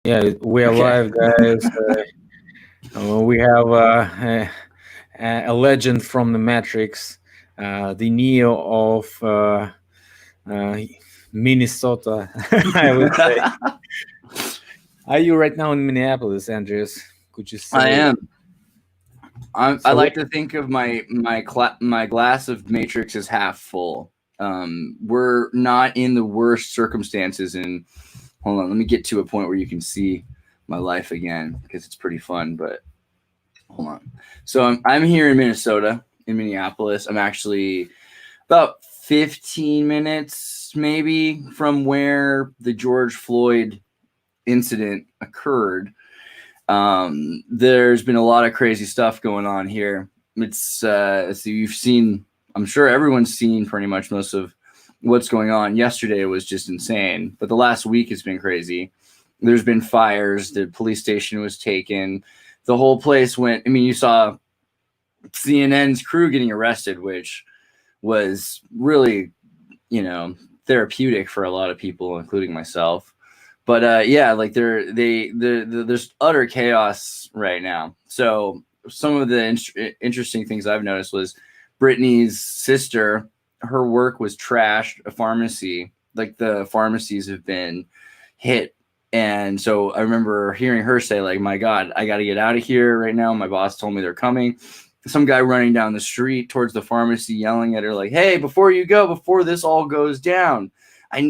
Yeah, we're Okay. live, guys. We have a legend from the Matrix, the Neo of uh, Minnesota, I would say. Are you right now in Minneapolis, Andreas? Could you I say? am. I So, like to think of my glass of Matrix as half full. We're not in the worst circumstances. And hold on, let me get to a point where you can see my life again because it's pretty fun. But hold on. So I'm here in Minnesota, in Minneapolis. I'm actually about 15 minutes maybe from where the George Floyd incident occurred. There's been a lot of crazy stuff going on here. It's so you've seen, I'm sure everyone's seen pretty much most of what's going on. Yesterday was just insane, but the last week has been crazy. There's been fires. The police station was taken. The whole place went. I mean, you saw CNN's crew getting arrested, which was really, therapeutic for a lot of people, including myself. But yeah, like there's utter chaos right now. So some of the interesting things I've noticed was Brittany's sister. Her work was trashed. A pharmacy, like the pharmacies have been hit. And so I remember hearing her say, like, my God, I got to get out of here right now. My boss told me they're coming. Some guy running down the street towards the pharmacy yelling at her, like, hey, before you go, before this all goes down,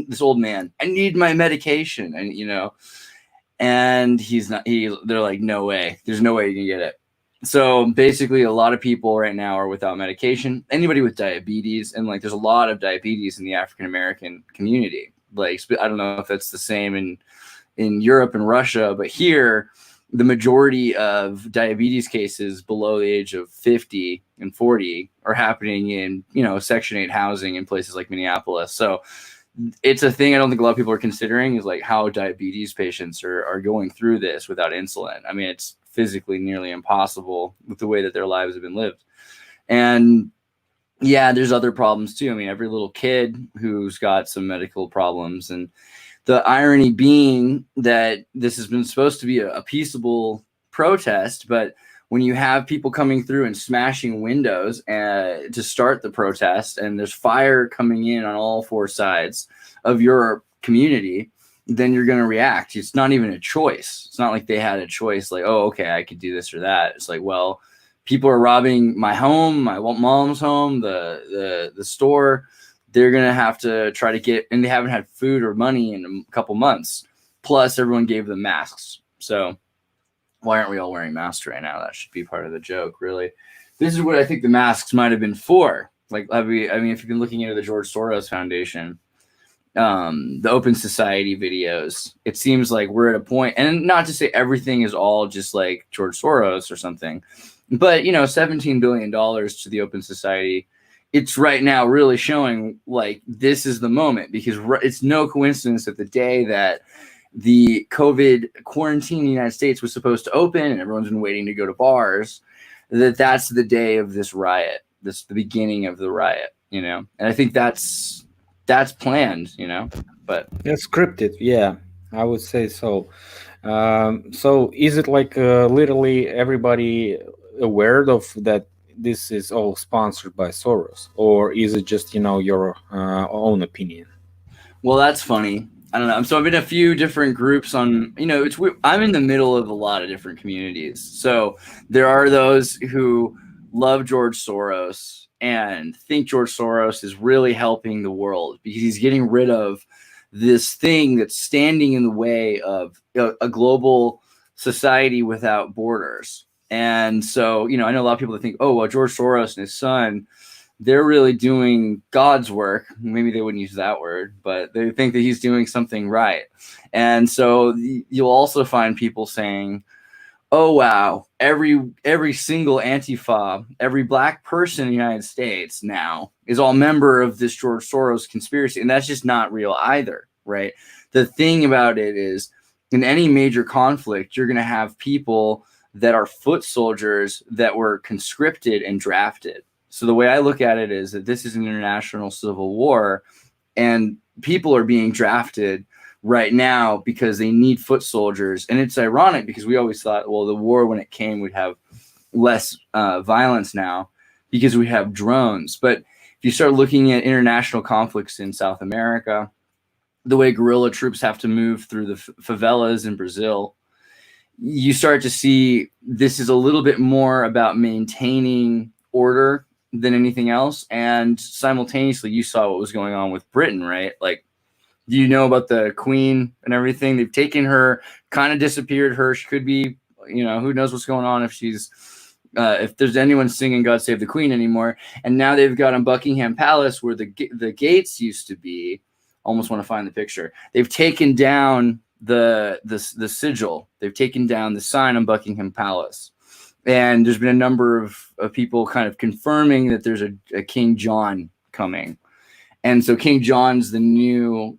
this old man, I need my medication. And they're like, no way. There's no way you can get it. So basically a lot of people right now are without medication. Anybody with diabetes, and like there's a lot of diabetes in the African-American community. Like, I don't know if that's the same in Europe and Russia, but here the majority of diabetes cases below the age of 50 and 40 are happening in, Section 8 housing in places like Minneapolis. So it's a thing I don't think a lot of people are considering, is like how diabetes patients are going through this without insulin. I mean, it's physically nearly impossible with the way that their lives have been lived. And yeah, there's other problems too. I mean, every little kid who's got some medical problems, and the irony being that this has been supposed to be a peaceable protest, but when you have people coming through and smashing windows to start the protest, and there's fire coming in on all four sides of your community, then you're going to react. It's not even a choice. It's not like they had a choice, like, oh, okay, I could do this or that. It's like, well, people are robbing my home, my mom's home, the store. They're going to have to try to get, and they haven't had food or money in a couple months. Plus, everyone gave them masks. So why aren't we all wearing masks right now? That should be part of the joke, really. This is what I think the masks might have been for. Like, if you've been looking into the George Soros Foundation, the Open Society videos, it seems like we're at a point, and not to say everything is all just like George Soros or something, but, $17 billion to the Open Society, it's right now really showing like this is the moment, because it's no coincidence that the day that the COVID quarantine in the United States was supposed to open and everyone's been waiting to go to bars, that's the day of this riot, the beginning of the riot, and I think that's planned, but it's scripted, yeah, I would say so. So is it like literally everybody aware of that this is all sponsored by Soros, or is it just your own opinion? Well, that's funny. I don't know. So I'm in a few different groups on, it's weird. I'm in the middle of a lot of different communities. So there are those who love George Soros and think George Soros is really helping the world because he's getting rid of this thing that's standing in the way of a global society without borders. And so, I know a lot of people that think, oh, well, George Soros and his son, they're really doing God's work. Maybe they wouldn't use that word, but they think that he's doing something right. And so you'll also find people saying, oh, wow, every single Antifa, every black person in the United States now is all member of this George Soros conspiracy. And that's just not real either, right? The thing about it is, in any major conflict, you're going to have people that are foot soldiers that were conscripted and drafted. So the way I look at it is that this is an international civil war, and people are being drafted right now because they need foot soldiers. And it's ironic because we always thought, well, the war when it came would have less violence now because we have drones. But if you start looking at international conflicts in South America, the way guerrilla troops have to move through the favelas in Brazil, you start to see this is a little bit more about maintaining order than anything else. And simultaneously, you saw what was going on with Britain, right? Like, do you know about the Queen and everything? They've taken her, kind of disappeared her. She could be, who knows what's going on if she's, if there's anyone singing God Save the Queen anymore. And now they've got on Buckingham Palace where the gates used to be. Almost want to find the picture. They've taken down the sigil. They've taken down the sign on Buckingham Palace. And there's been a number of people kind of confirming that there's a King John coming. And so King John's the new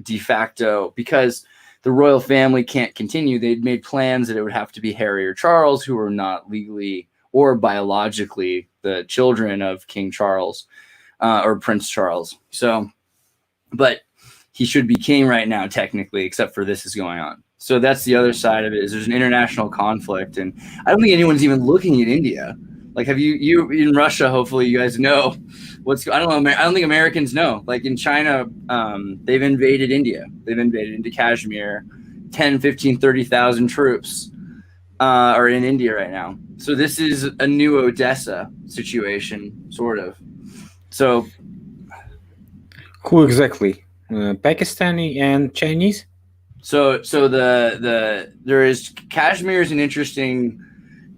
de facto, because the royal family can't continue. They'd made plans that it would have to be Harry or Charles, who are not legally or biologically the children of King Charles or Prince Charles. So, but he should be king right now, technically, except for this is going on. So that's the other side of it, is there's an international conflict. And I don't think anyone's even looking at India. Like, have you in Russia, hopefully you guys know I don't know. I don't think Americans know. Like in China, they've invaded India. They've invaded into Kashmir. 10, 15, 30,000 troops are in India right now. So this is a new Odessa situation, sort of. So who exactly? Pakistani and Chinese? So there is Kashmir is an interesting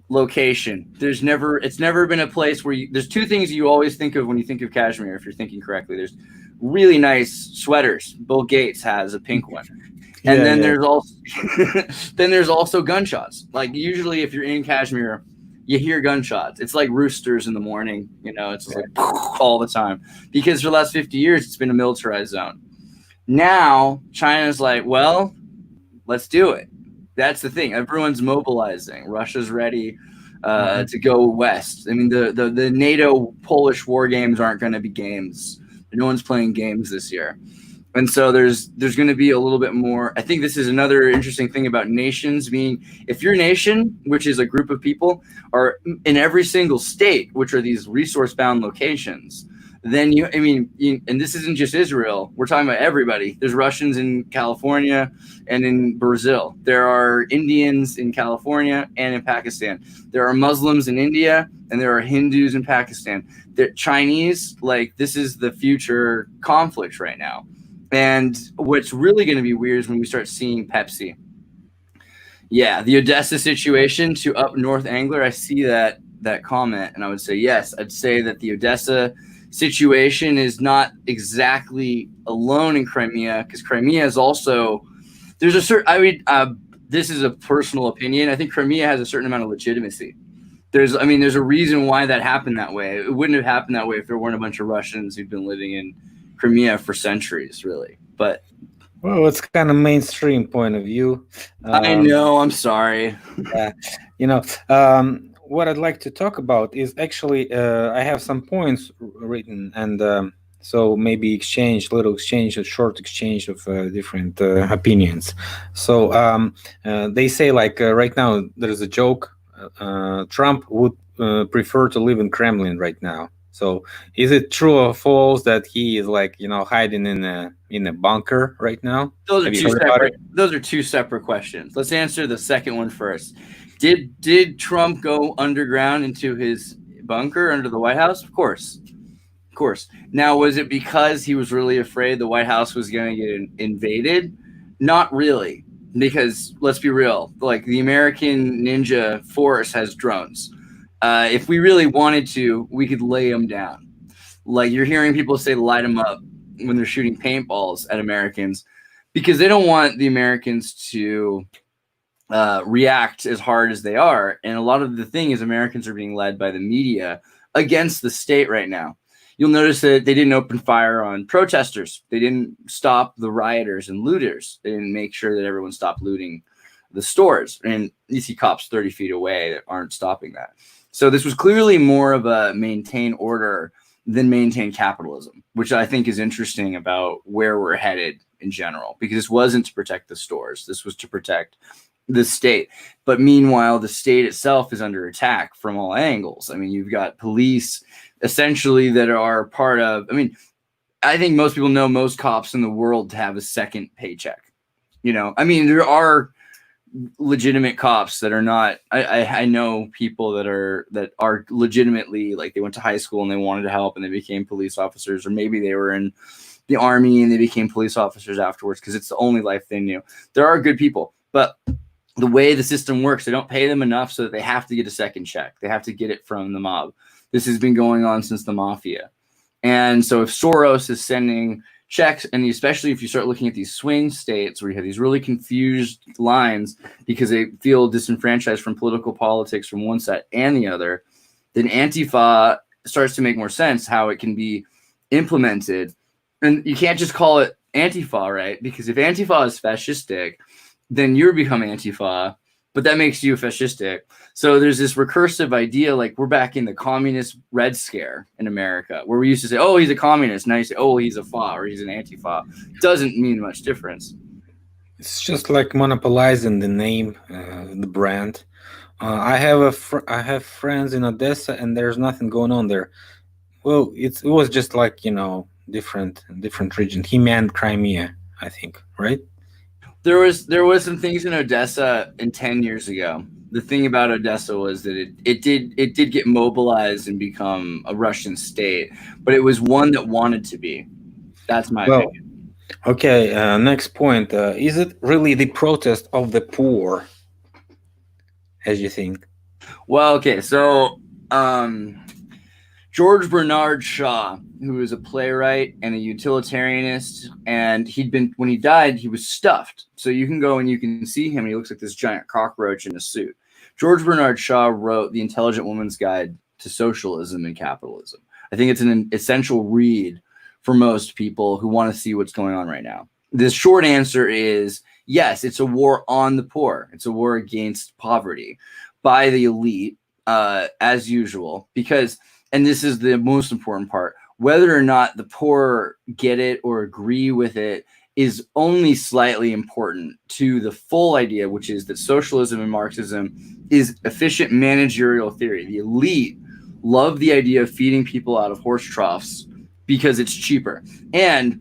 location. It's never been a place where there's two things you always think of when you think of Kashmir, if you're thinking correctly. There's really nice sweaters. Bill Gates has a pink one. And there's also gunshots. Like usually if you're in Kashmir, you hear gunshots. It's like roosters in the morning, it's just like all the time. Because for the last 50 years it's been a militarized zone. Now China's like, well, let's do it. That's the thing. Everyone's mobilizing. Russia's ready to go west. I mean, the NATO Polish war games aren't going to be games. No one's playing games this year. And so there's going to be a little bit more. I think this is another interesting thing about nations being, if your nation, which is a group of people, are in every single state, which are these resource-bound locations, then and this isn't just Israel. We're talking about everybody. There's Russians in California and in Brazil. There are Indians in California and in Pakistan. There are Muslims in India and there are Hindus in Pakistan. The Chinese, like, this is the future conflict right now. And what's really going to be weird is when we start seeing Pepsi. Yeah, the Odessa situation to up North Angler. I see that comment, and I would say yes. I'd say that the Odessa situation is not exactly alone in Crimea, because Crimea is also there's a certain. This is a personal opinion. I think Crimea has a certain amount of legitimacy. There's a reason why that happened that way. It wouldn't have happened that way if there weren't a bunch of Russians who've been living in Crimea for centuries, really. But well, it's kind of mainstream point of view. I know. I'm sorry. What I'd like to talk about is actually I have some points written, and so maybe a short exchange of different opinions. So they say, like, right now there's a joke. Trump would prefer to live in Kremlin right now. So is it true or false that he is, like, hiding in a bunker right now? Those are two separate questions. Let's answer the second one first. Did Trump go underground into his bunker under the White House? Of course. Now, was it because he was really afraid the White House was going to get invaded? Not really, because let's be real. Like, the American Ninja Force has drones. If we really wanted to, we could lay them down. Like, you're hearing people say light them up when they're shooting paintballs at Americans, because they don't want the Americans to react as hard as they are. And a lot of the thing is Americans are being led by the media against the state right now. You'll notice that they didn't open fire on protesters. They didn't stop the rioters and looters. They didn't make sure that everyone stopped looting the stores. And you see cops 30 feet away that aren't stopping that. So this was clearly more of a maintain order than maintain capitalism, which I think is interesting about where we're headed in general, because this wasn't to protect the stores. This was to protect the state. But meanwhile, the state itself is under attack from all angles. I mean, you've got police essentially that are part of, I mean, I think most people know most cops in the world have a second paycheck. I mean, there are legitimate cops that are not, I know people that are legitimately, like, they went to high school and they wanted to help and they became police officers, or maybe they were in the army and they became police officers afterwards because it's the only life they knew. There are good people, but the way the system works, they don't pay them enough so that they have to get a second check. They have to get it from the mob. This has been going on since the mafia. And so if Soros is sending checks, and especially if you start looking at these swing states where you have these really confused lines because they feel disenfranchised from political politics from one side and the other, then Antifa starts to make more sense how it can be implemented. And you can't just call it Antifa, right? Because if Antifa is fascistic, then you're becoming Antifa, but that makes you fascistic. So there's this recursive idea, like we're back in the communist Red Scare in America, where we used to say, oh, he's a communist. Now you say, oh, he's a FA or he's an Antifa. Doesn't mean much difference. It's just like monopolizing the name, the brand. I have friends in Odessa, and there's nothing going on there. Well, it was just like, different region. He meant Crimea, I think, right? There was some things in Odessa 10 years ago. The thing about Odessa was that it did get mobilized and become a Russian state, but it was one that wanted to be. That's my opinion. Okay, next point. Is it really the protest of the poor, as you think? Well, okay, so George Bernard Shaw, who was a playwright and a utilitarianist, and when he died, he was stuffed. So you can go and you can see him, and he looks like this giant cockroach in a suit. George Bernard Shaw wrote The Intelligent Woman's Guide to Socialism and Capitalism. I think it's an essential read for most people who want to see what's going on right now. The short answer is yes, it's a war on the poor. It's a war against poverty by the elite, as usual, because, and this is the most important part, whether or not the poor get it or agree with it is only slightly important to the full idea, which is that socialism and Marxism is efficient managerial theory. The elite love the idea of feeding people out of horse troughs because it's cheaper. And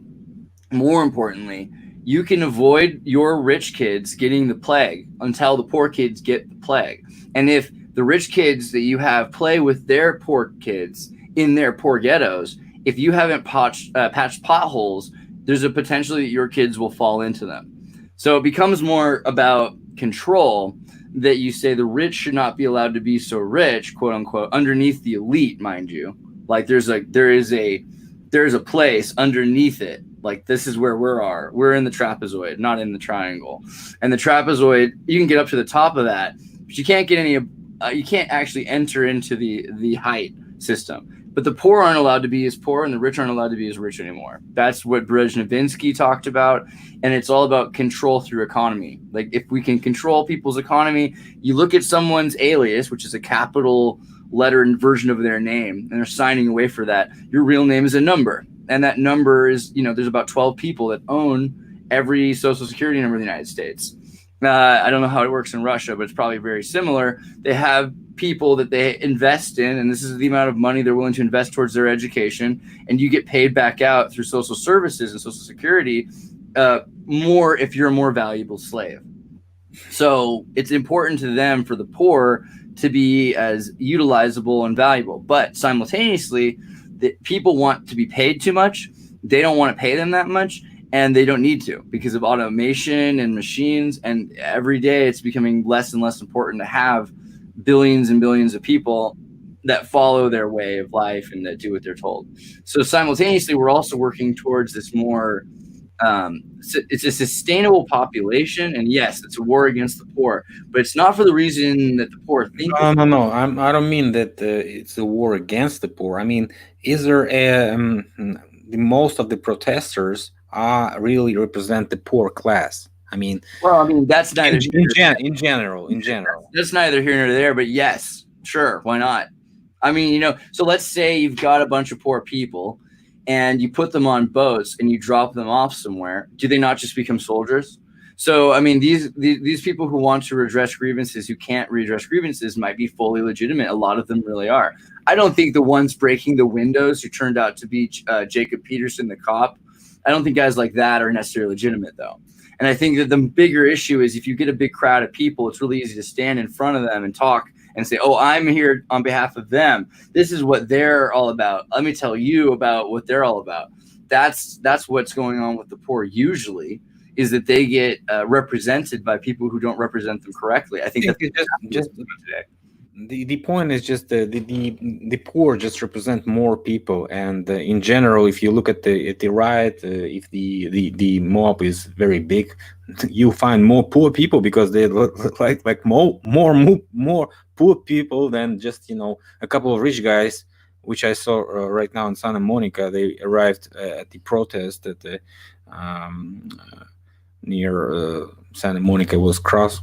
more importantly, you can avoid your rich kids getting the plague until the poor kids get the plague. And if the rich kids that you have play with their poor kids in their poor ghettos, if you haven't patched potholes, there's a potential that your kids will fall into them. So it becomes more about control, that you say the rich should not be allowed to be so rich, quote unquote, underneath the elite, mind you. Like there is a place underneath it. Like this is where we're in the trapezoid, not in the triangle. And the trapezoid, you can get up to the top of that, but you can't get you can't actually enter into the height system. But the poor aren't allowed to be as poor, and the rich aren't allowed to be as rich anymore. That's what Brezhnevinsky talked about, and it's all about control through economy. Like if we can control people's economy, you look at someone's alias, which is a capital letter version of their name, and they're signing away for that. Your real name is a number, and that number is, there's about 12 people that own every social security number in the United States. I don't know how it works in Russia, but it's probably very similar. They have people that they invest in, and this is the amount of money they're willing to invest towards their education, and you get paid back out through social services and social security more if you're a more valuable slave. So it's important to them, for the poor, to be as utilizable and valuable. But simultaneously, the people want to be paid too much. They don't want to pay them that much, and they don't need to because of automation and machines. And every day it's becoming less and less important to have billions and billions of people that follow their way of life and that do what they're told. So simultaneously, we're also working towards this more, it's a sustainable population. And yes, it's a war against the poor, but it's not for the reason that the poor think. No. I don't mean that it's a war against the poor. I mean, is there most of the protesters really represent the poor class? I mean, that's neither in general. That's neither here nor there. But yes, sure, why not? I mean, so let's say you've got a bunch of poor people, and you put them on boats and you drop them off somewhere, do they not just become soldiers? So, I mean, these people who want to redress grievances, who can't redress grievances, might be fully legitimate. A lot of them really are. I don't think the ones breaking the windows who turned out to be Jacob Peterson, the cop, I don't think guys like that are necessarily legitimate, though. And I think that the bigger issue is if you get a big crowd of people, it's really easy to stand in front of them and talk and say, oh, I'm here on behalf of them. This is what they're all about. Let me tell you about what they're all about. That's what's going on with the poor usually, is that they get represented by people who don't represent them correctly. I think that's just today. The point is just the poor just represent more people, and in general, if you look at the right, if the mob is very big, you find more poor people because they look like more poor people than just a couple of rich guys, which I saw right now in Santa Monica. They arrived at the protest at the near Santa Monica was cross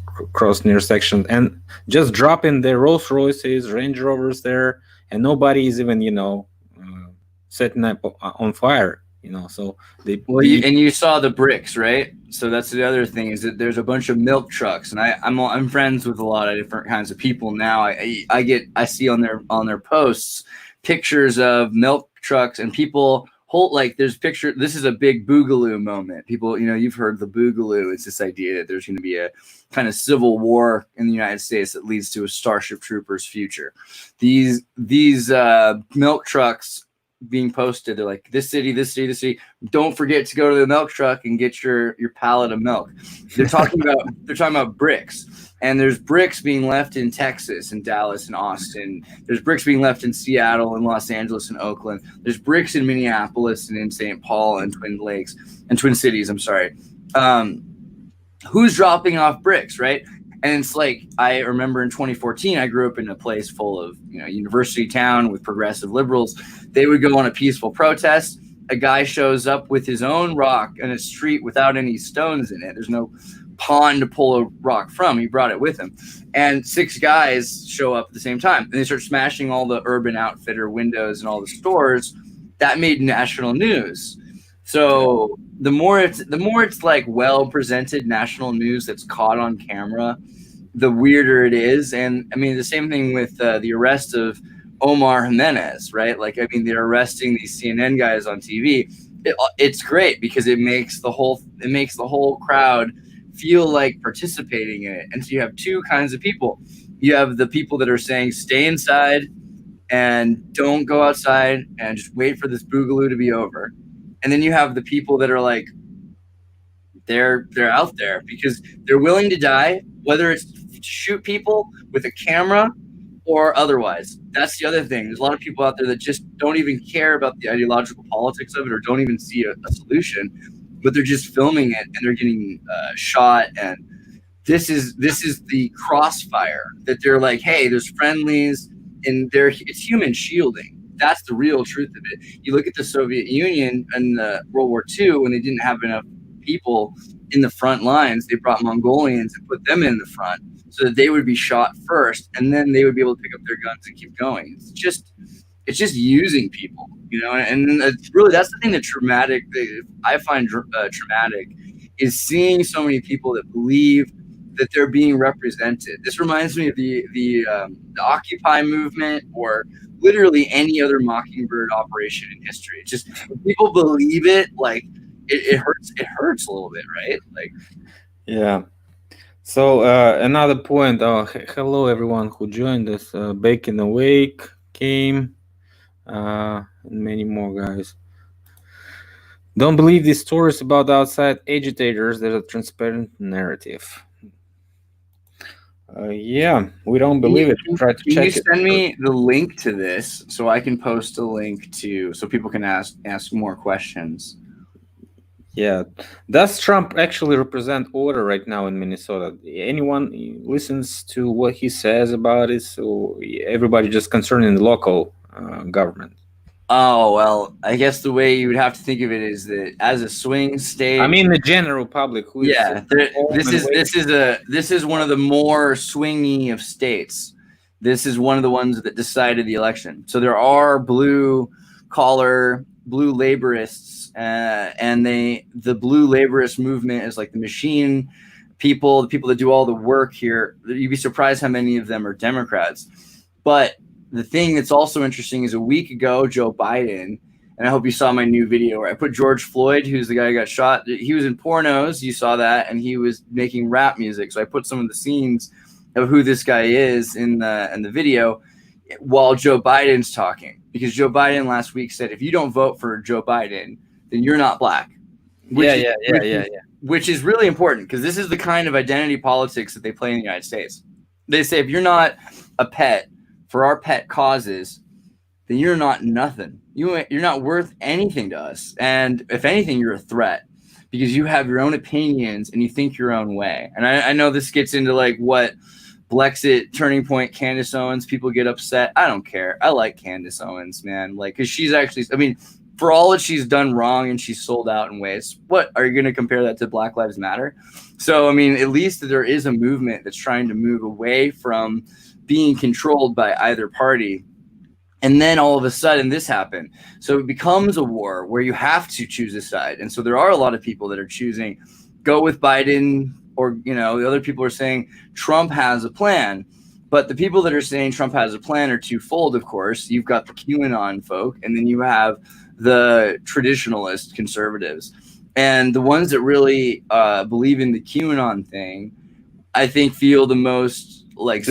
near section, and just dropping their Rolls Royces, Range Rovers there, and nobody is even setting up on fire. So they and you saw the bricks, right? So that's the other thing, is that there's a bunch of milk trucks, and I'm friends with a lot of different kinds of people now. I see on their posts pictures of milk trucks and people. There's picture. This is a big boogaloo moment. People, you've heard the boogaloo. It's this idea that there's going to be a kind of civil war in the United States that leads to a Starship Troopers future. These milk trucks being posted. They're like, this city, this city, this city. Don't forget to go to the milk truck and get your pallet of milk. They're talking about bricks. And there's bricks being left in Texas and Dallas and Austin. There's bricks being left in Seattle and Los Angeles and Oakland. There's bricks in Minneapolis and in St. Paul and Twin Cities. I'm sorry. Who's dropping off bricks, right? And it's like, I remember in 2014, I grew up in a place full of, university town with progressive liberals. They would go on a peaceful protest. A guy shows up with his own rock in a street without any stones in it. There's no pond to pull a rock from. He brought it with him, and 6 guys show up at the same time, and they start smashing all the Urban Outfitter windows and all the stores. That made national news. So the more it's like well presented national news that's caught on camera, the weirder it is. And I mean, the same thing with the arrest of Omar Jimenez, right? Like, I mean, they're arresting these CNN guys on TV. It's great because it makes the whole crowd feel like participating in it. And so you have two kinds of people. You have the people that are saying stay inside and don't go outside and just wait for this boogaloo to be over. And then you have the people that are like, they're out there because they're willing to die, whether it's to shoot people with a camera or otherwise. That's the other thing. There's a lot of people out there that just don't even care about the ideological politics of it or don't even see a solution, but they're just filming it and they're getting shot. And this is the crossfire that they're like, hey, there's friendlies, and it's human shielding. That's the real truth of it. You look at the Soviet Union and World War II, when they didn't have enough people in the front lines, they brought Mongolians and put them in the front so that they would be shot first, and then they would be able to pick up their guns and keep going. It's just using people, and it's really, that's the thing that I find traumatic, is seeing so many people that believe that they're being represented. This reminds me of the Occupy movement, or literally any other Mockingbird operation in history. It's just, when people believe it, like it hurts a little bit, right? Like, yeah. So another point. Hello everyone who joined us. Bacon Awake came. And many more guys. Don't believe these stories about outside agitators. There's a transparent narrative. Yeah, we don't believe it. Try to check it. Can you send me the link to this so I can post a link so people can ask more questions? Yeah. Does Trump actually represent order right now in Minnesota? Anyone listens to what he says about it? So everybody just concerned in the local government. Oh, well, I guess the way you would have to think of it is that as a swing state, I mean, the general public. This is one of the more swingy of states. This is one of the ones that decided the election. So there are blue collar blue laborists, and the blue laborist movement is like the machine people, the people that do all the work here. You'd be surprised how many of them are Democrats. But the thing that's also interesting is a week ago, Joe Biden, and I hope you saw my new video where I put George Floyd, who's the guy who got shot. He was in pornos. You saw that, and he was making rap music. So I put some of the scenes of who this guy is in the video while Joe Biden's talking, because Joe Biden last week said, if you don't vote for Joe Biden, then you're not black. Which is really important, because this is the kind of identity politics that they play in the United States. They say, if you're not a pet for our pet causes, then you're not nothing. You're not worth anything to us. And if anything, you're a threat, because you have your own opinions and you think your own way. And I know this gets into like what Blexit, Turning Point, Candace Owens, people get upset. I don't care. I like Candace Owens, man. Like, because she's actually, I mean, for all that she's done wrong and she's sold out in ways, what are you going to compare that to Black Lives Matter? So, I mean, at least there is a movement that's trying to move away from being controlled by either party. And then all of a sudden this happened. So it becomes a war where you have to choose a side. And so there are a lot of people that are choosing go with Biden, or, you know, the other people are saying Trump has a plan. But the people that are saying Trump has a plan are twofold, of course. You've got the QAnon folk, and then you have the traditionalist conservatives. And the ones that really believe in the QAnon thing, I think, feel the most like...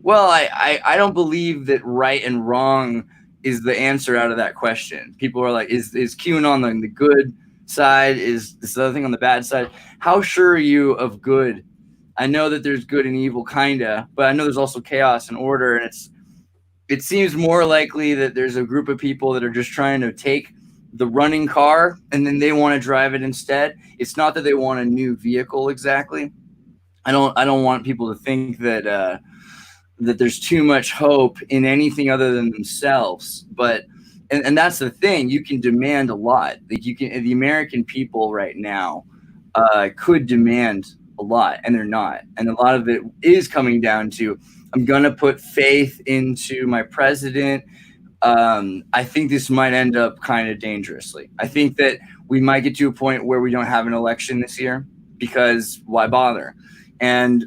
Well, I don't believe that right and wrong is the answer out of that question. People are like, is QAnon on the good side? Is this other thing on the bad side? How sure are you of good? I know that there's good and evil, kinda, but I know there's also chaos and order, and it seems more likely that there's a group of people that are just trying to take the running car and then they want to drive it instead. It's not that they want a new vehicle exactly. I don't want people to think that that there's too much hope in anything other than themselves. But and that's the thing, you can demand a lot. Like, you can, the American people right now could demand a lot, and they're not. And a lot of it is coming down to, I'm gonna put faith into my president. I think this might end up kind of dangerously. I think that we might get to a point where we don't have an election this year, because why bother? And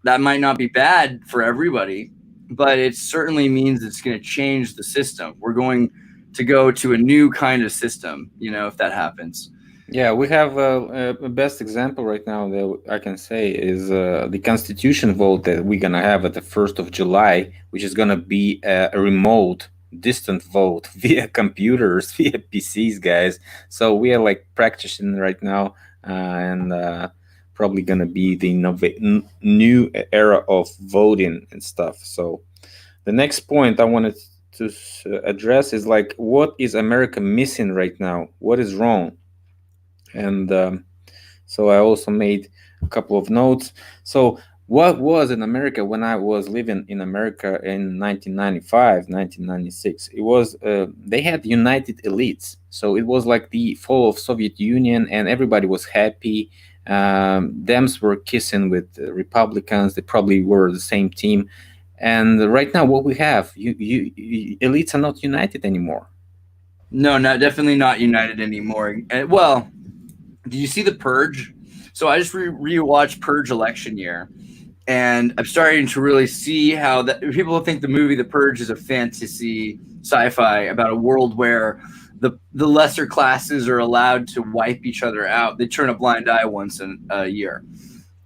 that might not be bad for everybody, but it certainly means it's going to change the system. We're going to go to a new kind of system, you know, if that happens. Yeah, we have a best example right now that I can say is the constitution vote that we're going to have at the 1st of July, which is going to be a remote, distant vote via computers, via PCs, guys. So we are like practicing right now, and probably going to be the new era of voting and stuff. So the next point I wanted to address is like, what is America missing right now? What is wrong? And so I also made a couple of notes. So what was in America when I was living in America in 1995, 1996? It was, they had united elites. So it was like the fall of Soviet Union, and everybody was happy. Dems were kissing with Republicans. They probably were the same team. And right now what we have, elites are not united anymore. No, definitely not united anymore. Well, do you see The Purge? So I just rewatched Purge election year, and I'm starting to really see how that people think the movie The Purge is a fantasy sci-fi about a world where the lesser classes are allowed to wipe each other out. They turn a blind eye once in a year.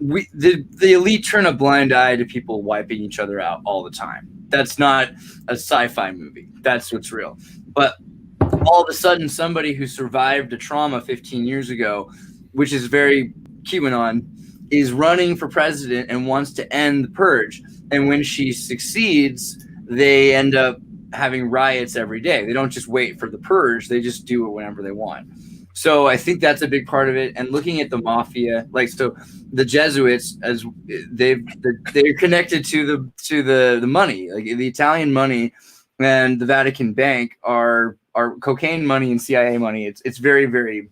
The elite turn a blind eye to people wiping each other out all the time. That's not a sci-fi movie. That's what's real. But all of a sudden, somebody who survived a trauma 15 years ago, which is very QAnon, is running for president and wants to end the purge. And when she succeeds, they end up having riots every day. They don't just wait for the purge. They just do it whenever they want. So I think that's a big part of it. And looking at the mafia, like, so the Jesuits, as they're connected to the money, like the Italian money and the Vatican Bank are cocaine money and CIA money. It's very, very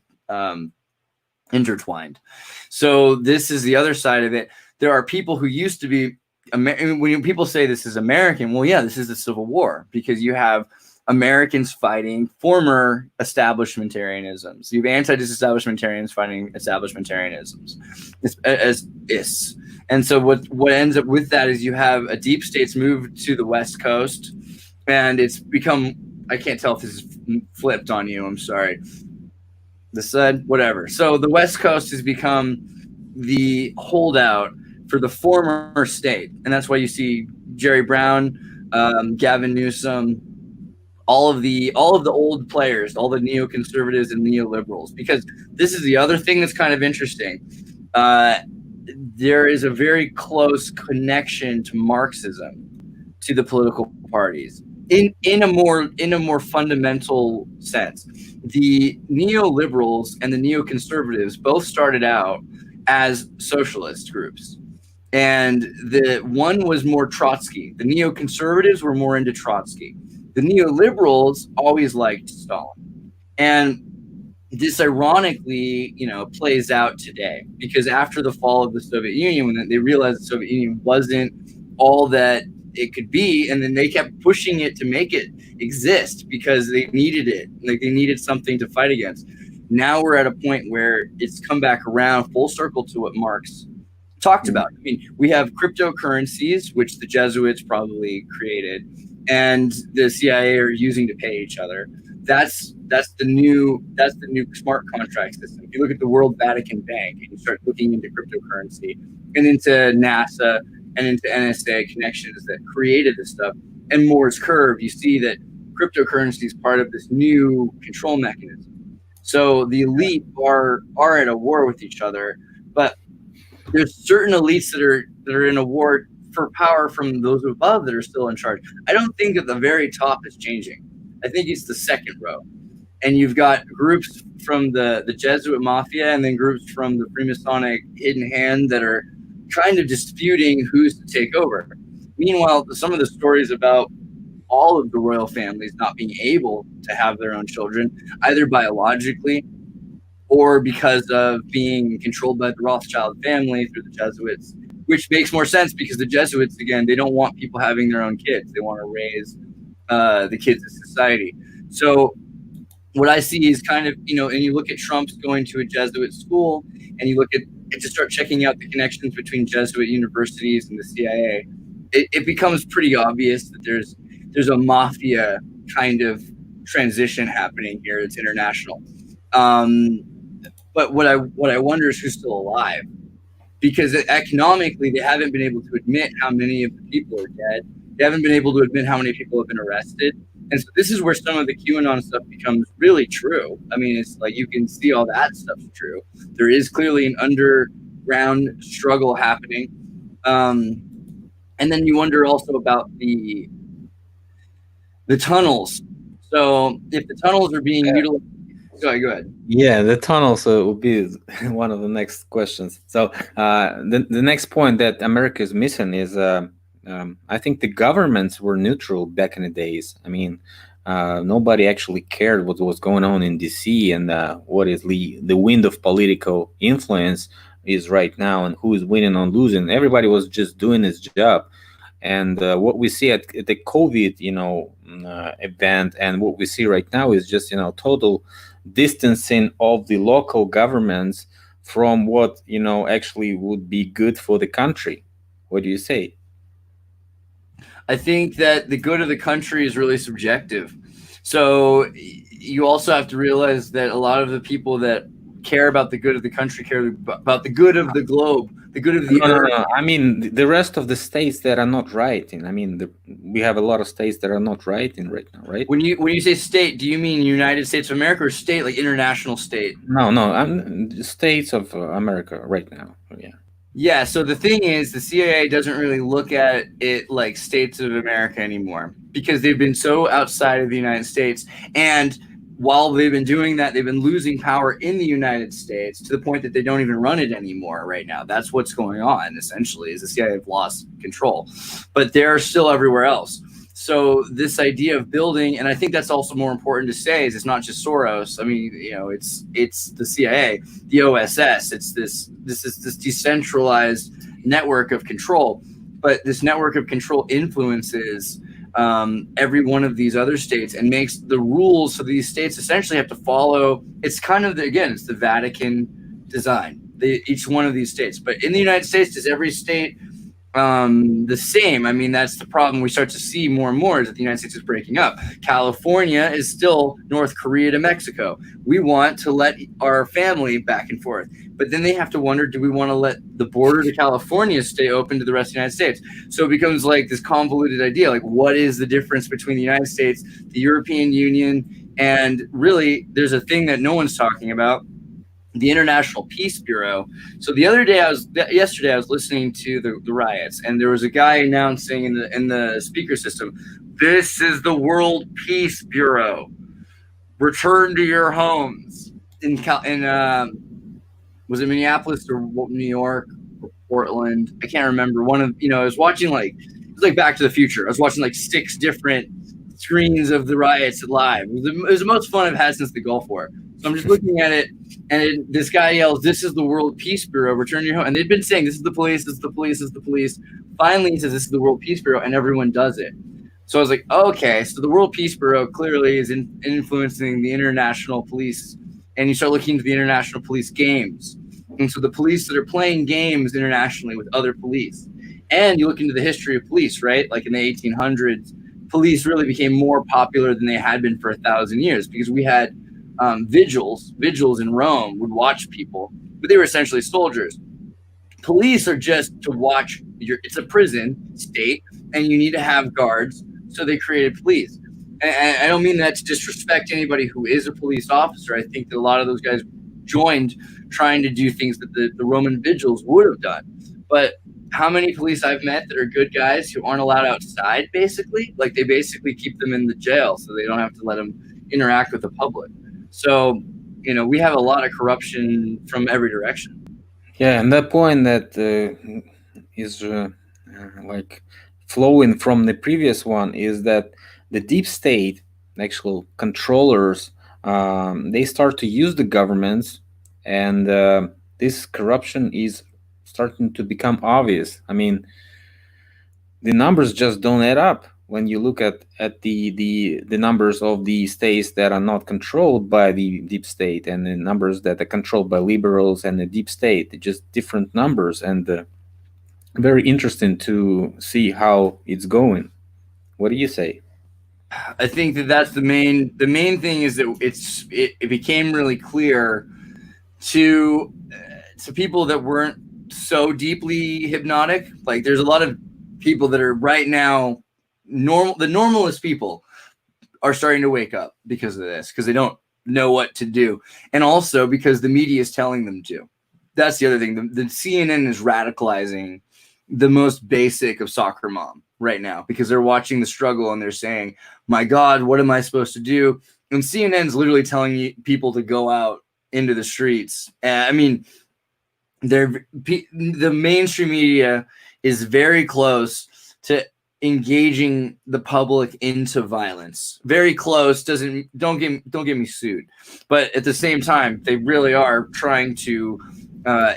intertwined. So this is the other side of it. There are people who used to be when people say this is American, well, yeah, this is the Civil War, because you have Americans fighting former establishmentarianisms. You have anti-disestablishmentarians fighting establishmentarianisms. And so what ends up with that is you have a deep states move to the West Coast, and it's become, I can't tell if this is flipped on you, I'm sorry. This side, whatever. So the West Coast has become the holdout for the former state, and that's why you see Jerry Brown, Gavin Newsom, all of the old players, all the neoconservatives and neoliberals, because this is the other thing that's kind of interesting. There is a very close connection to Marxism to the political parties in a more fundamental sense. The neoliberals and the neoconservatives both started out as socialist groups, and the one was more Trotsky. The neoconservatives were more into Trotsky. The neoliberals always liked Stalin, and this ironically, plays out today, because after the fall of the Soviet Union, when they realized the Soviet Union wasn't all that it could be, and then they kept pushing it to make it exist because they needed it, like they needed something to fight against. Now we're at a point where it's come back around full circle to what Marx talked about. I mean, we have cryptocurrencies, which the Jesuits probably created, and the CIA are using to pay each other. That's the new smart contract system. If you look at the World Vatican Bank and you start looking into cryptocurrency and into NASA and into NSA connections that created this stuff, and Moore's curve, you see that cryptocurrency is part of this new control mechanism. So the elite are at a war with each other, but there's certain elites that are in a war for power from those above that are still in charge. I don't think at the very top is changing. I think it's the second row. And you've got groups from the Jesuit mafia and then groups from the Freemasonic hidden hand that are kind of disputing who's to take over. Meanwhile, some of the stories about all of the royal families not being able to have their own children, either biologically or because of being controlled by the Rothschild family through the Jesuits, which makes more sense because the Jesuits, again, they don't want people having their own kids. They want to raise the kids of society. So what I see is kind of, and you look at Trump's going to a Jesuit school, and you look at to start checking out the connections between Jesuit universities and the CIA, it becomes pretty obvious that there's a mafia kind of transition happening here. It's international. But what I wonder is who's still alive, because economically they haven't been able to admit how many of the people are dead. They haven't been able to admit how many people have been arrested. And so this is where some of the QAnon stuff becomes really true. I mean, it's like you can see all that stuff's true. There is clearly an underground struggle happening. And then you wonder also about the tunnels. So if the tunnels are being utilized, go ahead. Yeah, the tunnels will be one of the next questions. So the next point that America is missing is I think the governments were neutral back in the days. I mean, nobody actually cared what was going on in DC and what is the wind of political influence is right now and who is winning or losing. Everybody was just doing his job. And what we see at the COVID, event, and what we see right now is just, total distancing of the local governments from what, actually would be good for the country. What do you say? I think that the good of the country is really subjective. So you also have to realize that a lot of the people that care about the good of the country care about the good of the globe, the good of the earth. No. I mean, the rest of the states that are not writing. I mean, we have a lot of states that are not writing right now, right? When you say state, do you mean United States of America or state, like international state? No, states of America right now. Yeah. Yeah, so the thing is, the CIA doesn't really look at it like states of America anymore because they've been so outside of the United States. And while they've been doing that, they've been losing power in the United States to the point that they don't even run it anymore right now. That's what's going on, essentially, is the CIA have lost control. But they're still everywhere else. So this idea of building, and I think that's also more important to say, is it's not just Soros. I mean, it's the CIA, the OSS. It's this decentralized network of control. But this network of control influences every one of these other states and makes the rules so these states essentially have to follow. It's kind of it's the Vatican design, each one of these states. But in the United States, does every state the same? I mean, that's the problem we start to see more and more, is that the United States is breaking up. California is still North Korea to Mexico. We want to let our family back and forth, but then they have to wonder, do we want to let the border to California stay open to the rest of the United States? So it becomes like this convoluted idea, like what is the difference between the United States, the European Union, and really there's a thing that no one's talking about, the International Peace Bureau. So yesterday I was listening to the riots, and there was a guy announcing in the speaker system, "This is the World Peace Bureau. Return to your homes." Was it Minneapolis or New York or Portland? I can't remember. I was watching it was like Back to the Future. I was watching like 6 different screens of the riots live. It was the most fun I've had since the Gulf War. So I'm just looking at it, and this guy yells, "This is the World Peace Bureau, return to your home." And they'd been saying, "This is the police, this is the police, this is the police." Finally, he says, "This is the World Peace Bureau," and everyone does it. So I was like, okay, so the World Peace Bureau clearly is influencing the international police. And you start looking into the international police games. And so the police that are playing games internationally with other police. And you look into the history of police, right? Like in the 1800s, police really became more popular than they had been for 1,000 years, because we had vigils in Rome would watch people, but they were essentially soldiers. Police are just to watch it's a prison state, and you need to have guards, so they created police. And I don't mean that to disrespect anybody who is a police officer. I think that a lot of those guys joined trying to do things that the Roman vigils would have done. But how many police I've met that are good guys who aren't allowed outside, basically? Like, they basically keep them in the jail so they don't have to let them interact with the public. So, we have a lot of corruption from every direction. Yeah, and that point that is like flowing from the previous one is that the deep state, actual controllers, they start to use the governments, and this corruption is starting to become obvious. I mean, the numbers just don't add up when you look at the numbers of the states that are not controlled by the deep state, and the numbers that are controlled by liberals and the deep state. They're just different numbers, and very interesting to see how it's going. What do you say? I think that's the main thing, is that it became really clear to people that weren't so deeply hypnotic. Like, there's a lot of people that are right now the normalist people are starting to wake up because of this, because they don't know what to do, and also because the media is telling them to. That's the other thing. The CNN is radicalizing the most basic of soccer mom right now, because they're watching the struggle and they're saying, "My God, what am I supposed to do?" And CNN's literally telling people to go out into the streets. I mean, the mainstream media is very close to engaging the public into violence. Very close. Don't get me sued, but at the same time, they really are trying to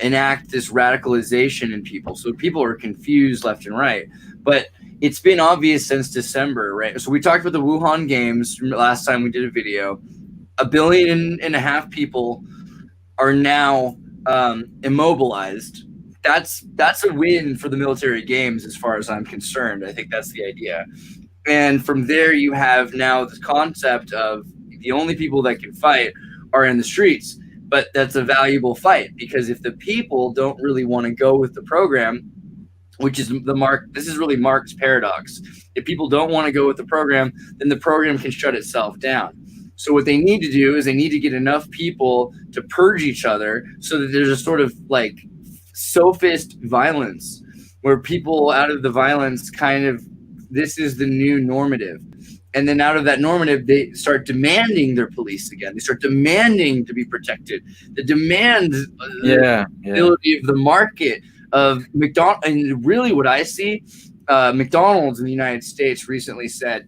enact this radicalization in people, so people are confused left and right. But it's been obvious since December, right? So we talked about the Wuhan games last time we did a video. 1.5 billion people are now immobilized. That's a win for the military games, as far as I'm concerned. I think that's the idea. And from there, you have now this concept of the only people that can fight are in the streets. But that's a valuable fight, because if the people don't really want to go with the program, which is this is really Marx's paradox. If people don't want to go with the program, then the program can shut itself down. So what they need to do is they need to get enough people to purge each other, so that there's a sort of like sophist violence, where people out of the violence this is the new normative. And then out of that normative, they start demanding their police again. They start demanding to be protected. The demand, the ability of the market of McDonald's. And really what I see, McDonald's in the United States recently said,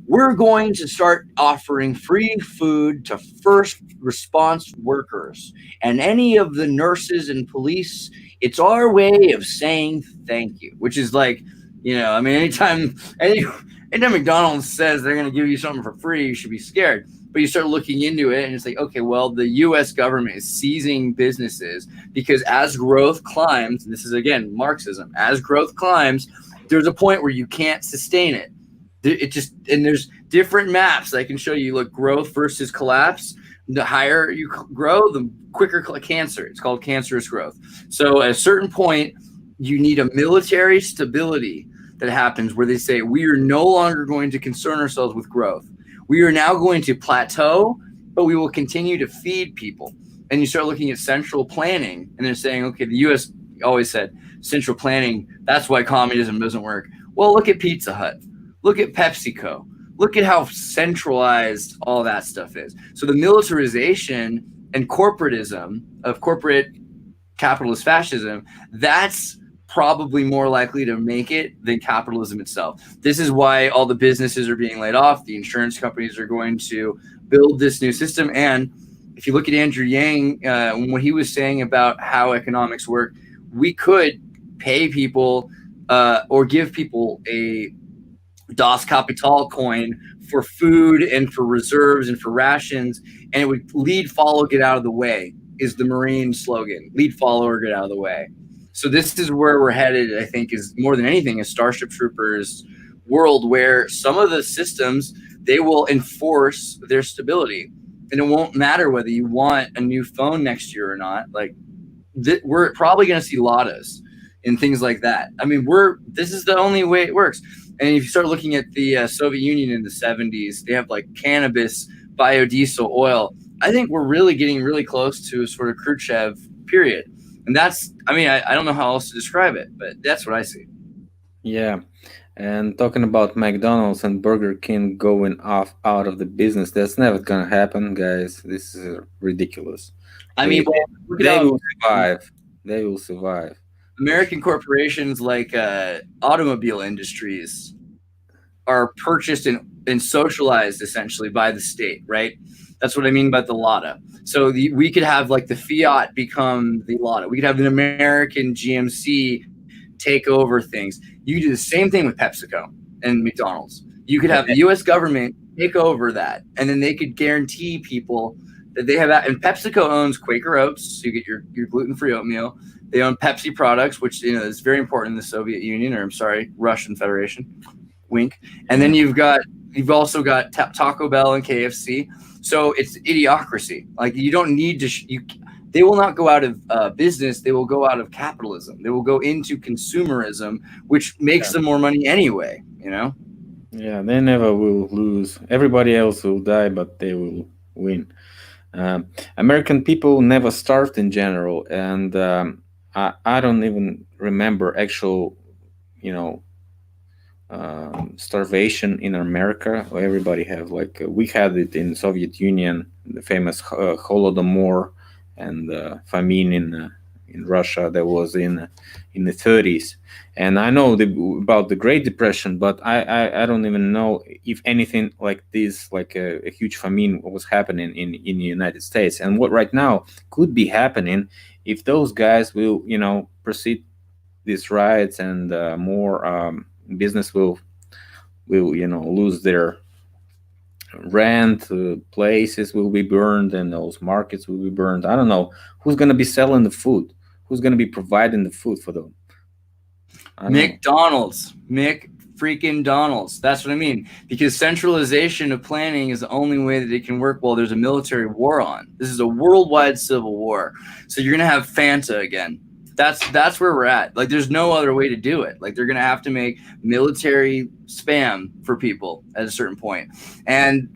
we're going to start offering free food to first response workers and any of the nurses and police. It's our way of saying thank you, which is like, You know, I mean, anytime McDonald's says they're going to give you something for free, you should be scared. But you start looking into it and it's like, okay, well, the U.S. government is seizing businesses because as growth climbs, and this is, again, Marxism, as growth climbs, there's a point where you can't sustain it. And there's different maps that I can show you, like growth versus collapse. The higher you grow, the quicker cancer. It's called cancerous growth. So at a certain point, you need a military stability that happens where they say, we are no longer going to concern ourselves with growth. We are now going to plateau, but we will continue to feed people. And you start looking at central planning, and they're saying, okay, the U.S. always said central planning, that's why communism doesn't work. Well, look at Pizza Hut. Look at PepsiCo. Look at how centralized all that stuff is. So the militarization and corporatism of corporate capitalist fascism, that's probably more likely to make it than capitalism itself. This is why all the businesses are being laid off. The insurance companies are going to build this new system. And if you look at Andrew Yang, what he was saying about how economics work, we could pay people or give people a Das Kapital coin for food and for reserves and for rations, and it would lead, follow, get out of the way is the Marine slogan. Lead, follow, or get out of the way. So this is where we're headed, I think, is more than anything a Starship Troopers world where some of the systems, they will enforce their stability. And it won't matter whether you want a new phone next year or not. Like, we're probably going to see LATAs and things like that. I mean, this is the only way it works. And if you start looking at the Soviet Union in the 70s, they have like cannabis, biodiesel, oil. I think we're really getting really close to a sort of Khrushchev period. And that's, I mean, I don't know how else to describe it, but that's what I see. Yeah. And talking about McDonald's and Burger King going out of the business, that's never going to happen, guys. This is ridiculous. I mean, they will survive. They will survive. American corporations like automobile industries are purchased and socialized essentially by the state, right? That's what I mean by the LATA. So we could have like the Fiat become the LATA. We could have an American GMC take over things. You could do the same thing with PepsiCo and McDonald's. You could have the U.S. government take over that, and then they could guarantee people that they have that. And PepsiCo owns Quaker Oats, so you get your gluten-free oatmeal. They own Pepsi products, which is very important in the Soviet Union, or I'm sorry, Russian Federation. Wink. And then you've also got Taco Bell and KFC. So it's idiocracy. Like, you don't need to. They will not go out of business. They will go out of capitalism. They will go into consumerism, which makes them more money anyway. You know. Yeah, they never will lose. Everybody else will die, but they will win. American people never starved in general, and I don't even remember actual, starvation in America. Everybody have we had it in Soviet Union, the famous Holodomor, and famine in Russia that was in the 30s. And I know about the Great Depression, but I don't even know if anything like this, like a huge famine, was happening in the United States. And what right now could be happening if those guys will, proceed these riots, and more business will lose their rent, places will be burned, and those markets will be burned. I don't know who's going to be selling the food, who's going to be providing the food for them. McDonald's, freaking Donald's. That's what I mean. Because centralization of planning is the only way that it can work while there's a military war on. This is a worldwide civil war. So you're gonna have Fanta again. That's where we're at. Like, there's no other way to do it. Like, they're gonna have to make military spam for people at a certain point. And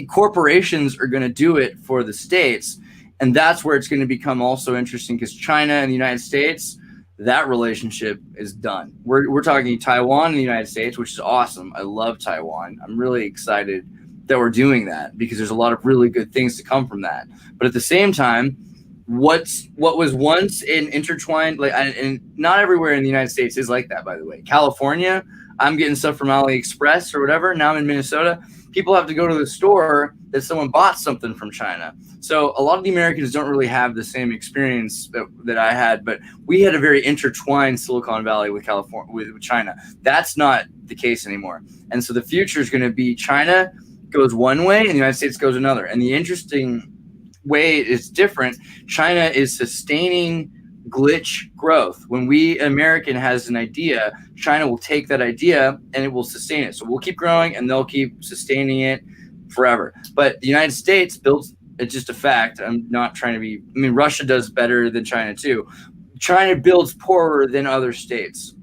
corporations are gonna do it for the states. And that's where it's gonna become also interesting, because China and the United States, that relationship is done. We're talking Taiwan and the United States, which is awesome. I love Taiwan. I'm really excited that we're doing that, because there's a lot of really good things to come from that. But at the same time, what was once intertwined, and not everywhere in the United States is like that, by the way. California, I'm getting stuff from AliExpress or whatever. Now I'm in Minnesota. People have to go to the store that someone bought something from China. So a lot of the Americans don't really have the same experience that I had, but we had a very intertwined Silicon Valley with California, with China. That's not the case anymore. And so the future is going to be China goes one way and the United States goes another. And the interesting way is different. China is sustaining glitch growth. When American has an idea, China will take that idea and it will sustain it. So we'll keep growing and they'll keep sustaining it forever. But the United States builds, it's just a fact. I'm not trying to be, I mean, Russia does better than China too. China builds poorer than other states.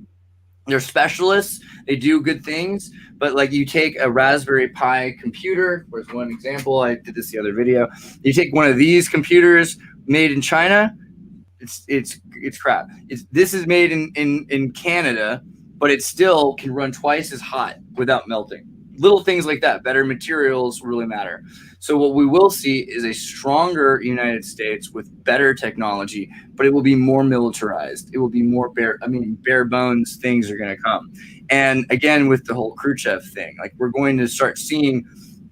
They're specialists. They do good things. But like you take a Raspberry Pi computer, there's one example. I did this the other video. You take one of these computers made in China, it's crap. This is made in Canada, but it still can run twice as hot without melting. Little things like that. Better materials really matter. So what we will see is a stronger United States with better technology, but it will be more militarized. It will be more bare bones things are going to come. And again, with the whole Khrushchev thing, like we're going to start seeing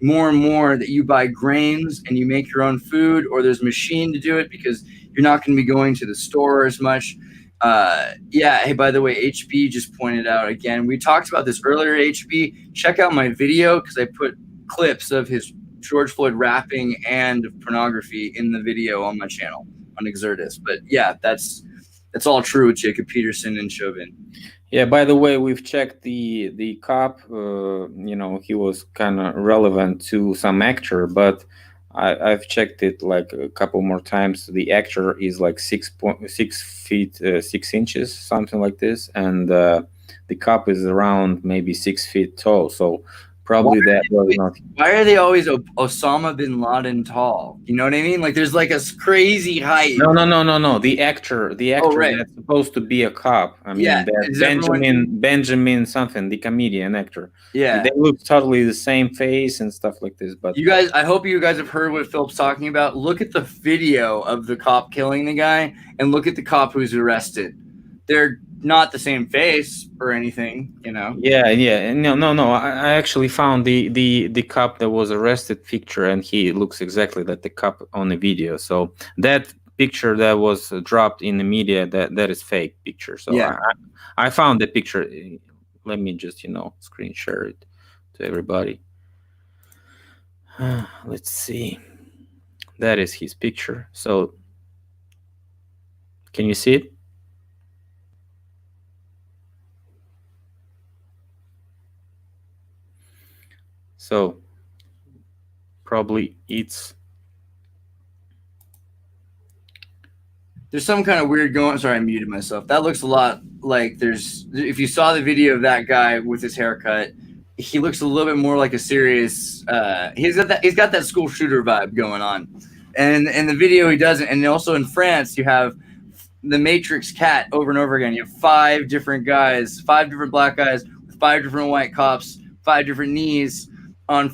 more and more that you buy grains and you make your own food, or there's a machine to do it because you're not going to be going to the store as much. Yeah. Hey, by the way, HP just pointed out again, we talked about this earlier, HP. Check out my video because I put clips of his George Floyd rapping and pornography in the video on my channel on Xirtus. But yeah, that's all true with Jacob Peterson and Chauvin. Yeah, by the way, we've checked the cop. He was kind of relevant to some actor, but I've checked it like a couple more times. The actor is like 6 feet 6 inches, something like this, and the cop is around maybe 6 feet tall. So probably that was not. Why are they always Osama bin Laden tall? You know what I mean? Like there's like a crazy height. No. The actor right. That's supposed to be a cop. I mean, yeah, Benjamin something, the comedian actor. Yeah, they look totally the same face and stuff like this. But you guys, I hope you guys have heard what Philip's talking about. Look at the video of the cop killing the guy, and look at the cop who's arrested. They're not the same face or anything, you know. Yeah. No. I actually found the cop that was arrested picture, and he looks exactly like the cop on the video. So that picture that was dropped in the media, that is fake picture. So yeah, I found the picture. Let me just screen share it to everybody. Let's see. That is his picture. So can you see it? So probably there's some kind of weird going. Sorry, I muted myself. That looks a lot like if you saw the video of that guy with his haircut, he looks a little bit more like a serious. He's got that school shooter vibe going on, and in the video he doesn't. And also in France, you have the Matrix cat over and over again. You have 5 different guys, 5 different black guys with 5 different white cops, 5 different knees on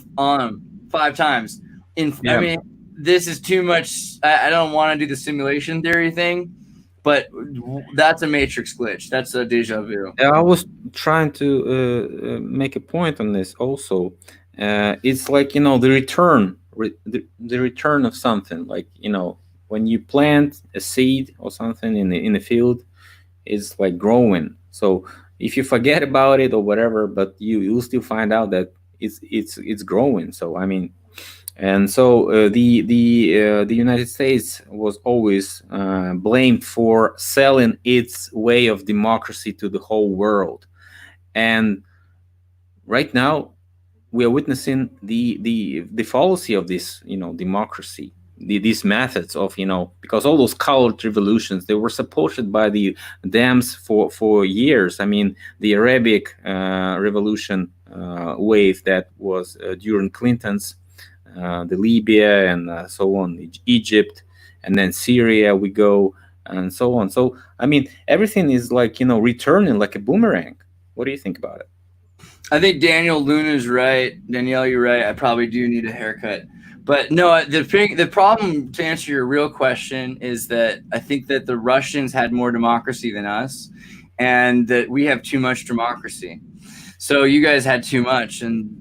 5 times. I mean, this is too much. I don't want to do the simulation theory thing, but that's a Matrix glitch. That's a deja vu. I was trying to make a point on this also. It's like the return of something. Like when you plant a seed or something in the field, it's like growing. So if you forget about it or whatever, but you'll still find out that it's growing. So I mean, and so the United States was always blamed for selling its way of democracy to the whole world, and right now we are witnessing the fallacy of this democracy, these methods of because all those colored revolutions, they were supported by the Dems for years. I mean, the Arabic revolution wave that was during Clinton's, the Libya and so on, Egypt, and then Syria we go, and so on. So I mean, everything is like returning like a boomerang. What do you think about it? I think Danielle Luna's right. Danielle, you're right. I probably do need a haircut. But no, the problem, to answer your real question, is that I think that the Russians had more democracy than us, and that we have too much democracy. So you guys had too much, and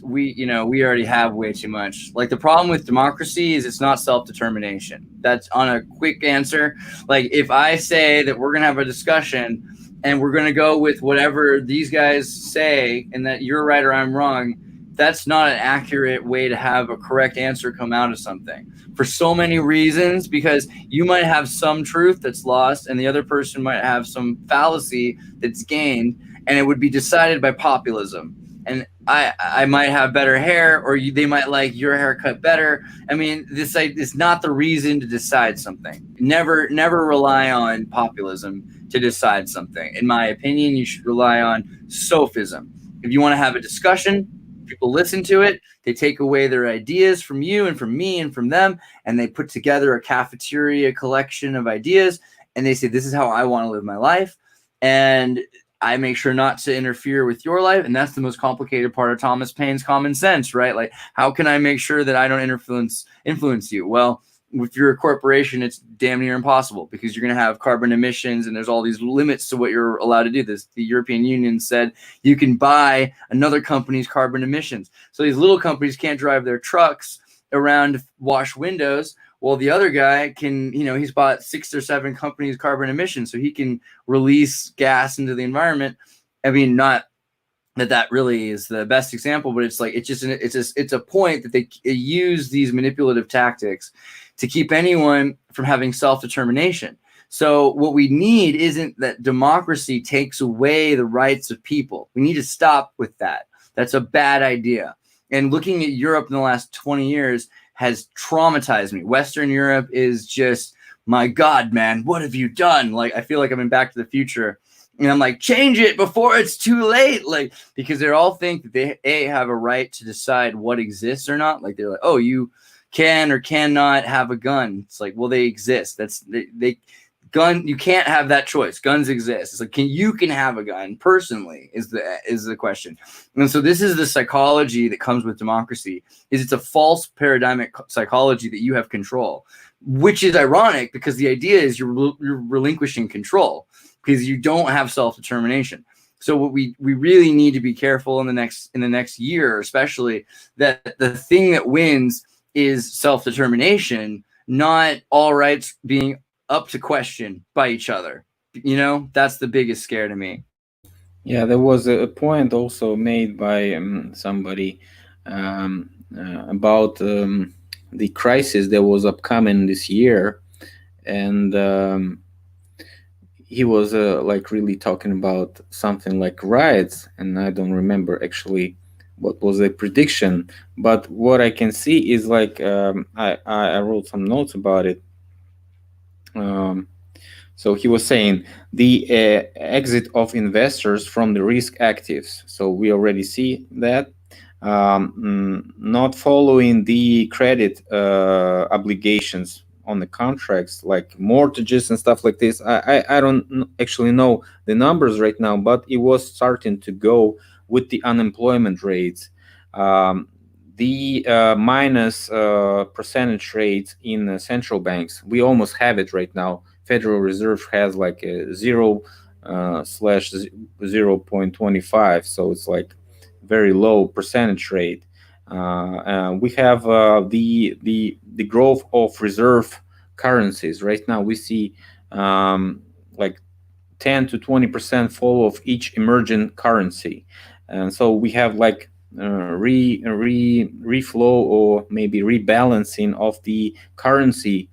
we already have way too much. Like, the problem with democracy is it's not self-determination. That's on a quick answer. Like, if I say that we're gonna have a discussion and we're gonna go with whatever these guys say, and that you're right or I'm wrong, that's not an accurate way to have a correct answer come out of something, for so many reasons, because you might have some truth that's lost and the other person might have some fallacy that's gained, and it would be decided by populism. And I might have better hair, or they might like your haircut better. I mean, this is not the reason to decide something. Never rely on populism to decide something. In my opinion, you should rely on sophism. If you want to have a discussion, people listen to it, they take away their ideas from you and from me and from them, and they put together a cafeteria collection of ideas, and they say, this is how I want to live my life, and I make sure not to interfere with your life. And that's the most complicated part of Thomas Paine's common sense, right? Like, how can I make sure that I don't influence you? Well, if you're a corporation, it's damn near impossible, because you're going to have carbon emissions, and there's all these limits to what you're allowed to do. The European Union said you can buy another company's carbon emissions. So these little companies can't drive their trucks around to wash windows. Well, the other guy can, he's bought 6 or 7 companies' carbon emissions, so he can release gas into the environment. I mean, not that really is the best example, but it's like, it's a point that they use these manipulative tactics to keep anyone from having self-determination. So what we need isn't that democracy takes away the rights of people. We need to stop with that. That's a bad idea. And looking at Europe in the last 20 years has traumatized me. Western Europe is just, my God, man, what have you done? Like, I feel like I'm in Back to the Future, and I'm like, change it before it's too late. Like, because they all think that they have a right to decide what exists or not. Like, they're like, oh, you can or cannot have a gun. It's like, well, they exist. Gun, you can't have that choice. Guns exist. It's like, you can have a gun personally is the question. And so this is the psychology that comes with democracy. It's a false paradigmic psychology that you have control, which is ironic, because the idea is you're relinquishing control because you don't have self-determination. So what we really need to be careful in the next year, especially, that the thing that wins is self-determination, not all rights being up to question by each other. That's the biggest scare to me. Yeah, there was a point also made by somebody about the crisis that was upcoming this year, and he was like really talking about something like riots, and I don't remember actually what was the prediction, but what I can see is like I wrote some notes about it. So he was saying the exit of investors from the risk actives. So we already see that. Not following the credit obligations on the contracts, like mortgages and stuff like this. I don't actually know the numbers right now, but it was starting to go with the unemployment rates. The minus percentage rates in central banks, we almost have it right now. Federal Reserve has like a 0/0.25, so it's like very low percentage rate. We have the growth of reserve currencies. Right now we see like 10 to 20% fall of each emerging currency, and so we have like reflow or maybe rebalancing of the currency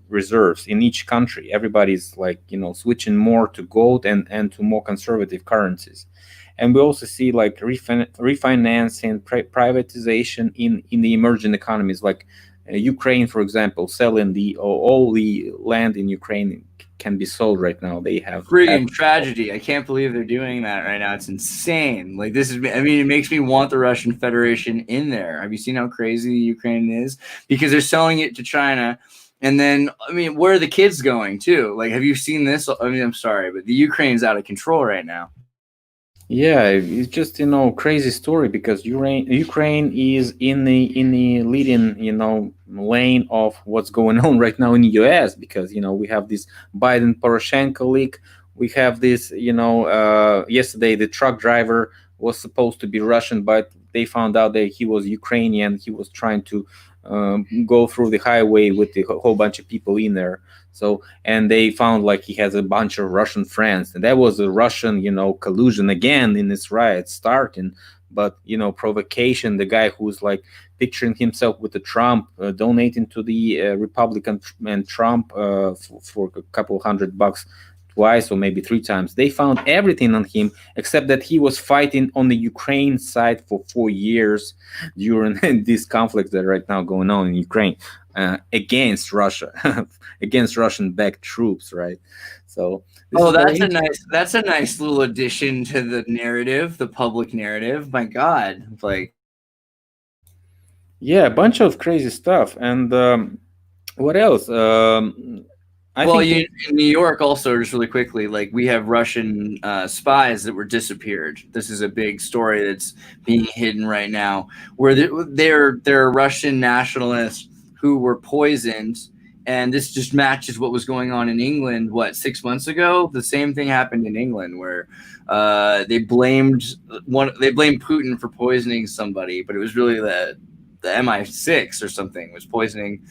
reserves in each country. Everybody's like switching more to gold and to more conservative currencies. And we also see like refinancing, privatization in the emerging economies, like Ukraine, for example, selling all the land in Ukraine can be sold right now. They have freaking tragedy. I can't believe they're doing that right now. It's insane. Like, it makes me want the Russian Federation in there. Have you seen how crazy Ukraine is? Because they're selling it to China. And then, where are the kids going too? Like, have you seen this? I'm sorry, but the Ukraine's out of control right now. Yeah, it's just crazy story, because Ukraine is in the leading lane of what's going on right now in the US, because we have this Biden Poroshenko leak We have this, yesterday the truck driver was supposed to be Russian, but they found out that he was Ukrainian. He was trying to go through the highway with the whole bunch of people in there. So, and they found like he has a bunch of Russian friends, and that was a Russian, collusion again in this riot starting. But provocation. The guy who's like picturing himself with the Trump, donating to the Republican and Trump for a couple $100 twice or maybe 3 times. They found everything on him except that he was fighting on the Ukraine side for 4 years during these conflicts that are right now going on in Ukraine against Russia, against Russian-backed troops, right? So. Oh, that's a nice little addition to the narrative, the public narrative. My God, like. Yeah, a bunch of crazy stuff. And what else? In New York also, just really quickly, like we have Russian spies that were disappeared. This is a big story that's being hidden right now, where they're Russian nationalists who were poisoned. And this just matches what was going on in England, 6 months ago? The same thing happened in England where they blamed Putin for poisoning somebody, but it was really the MI6 or something was poisoning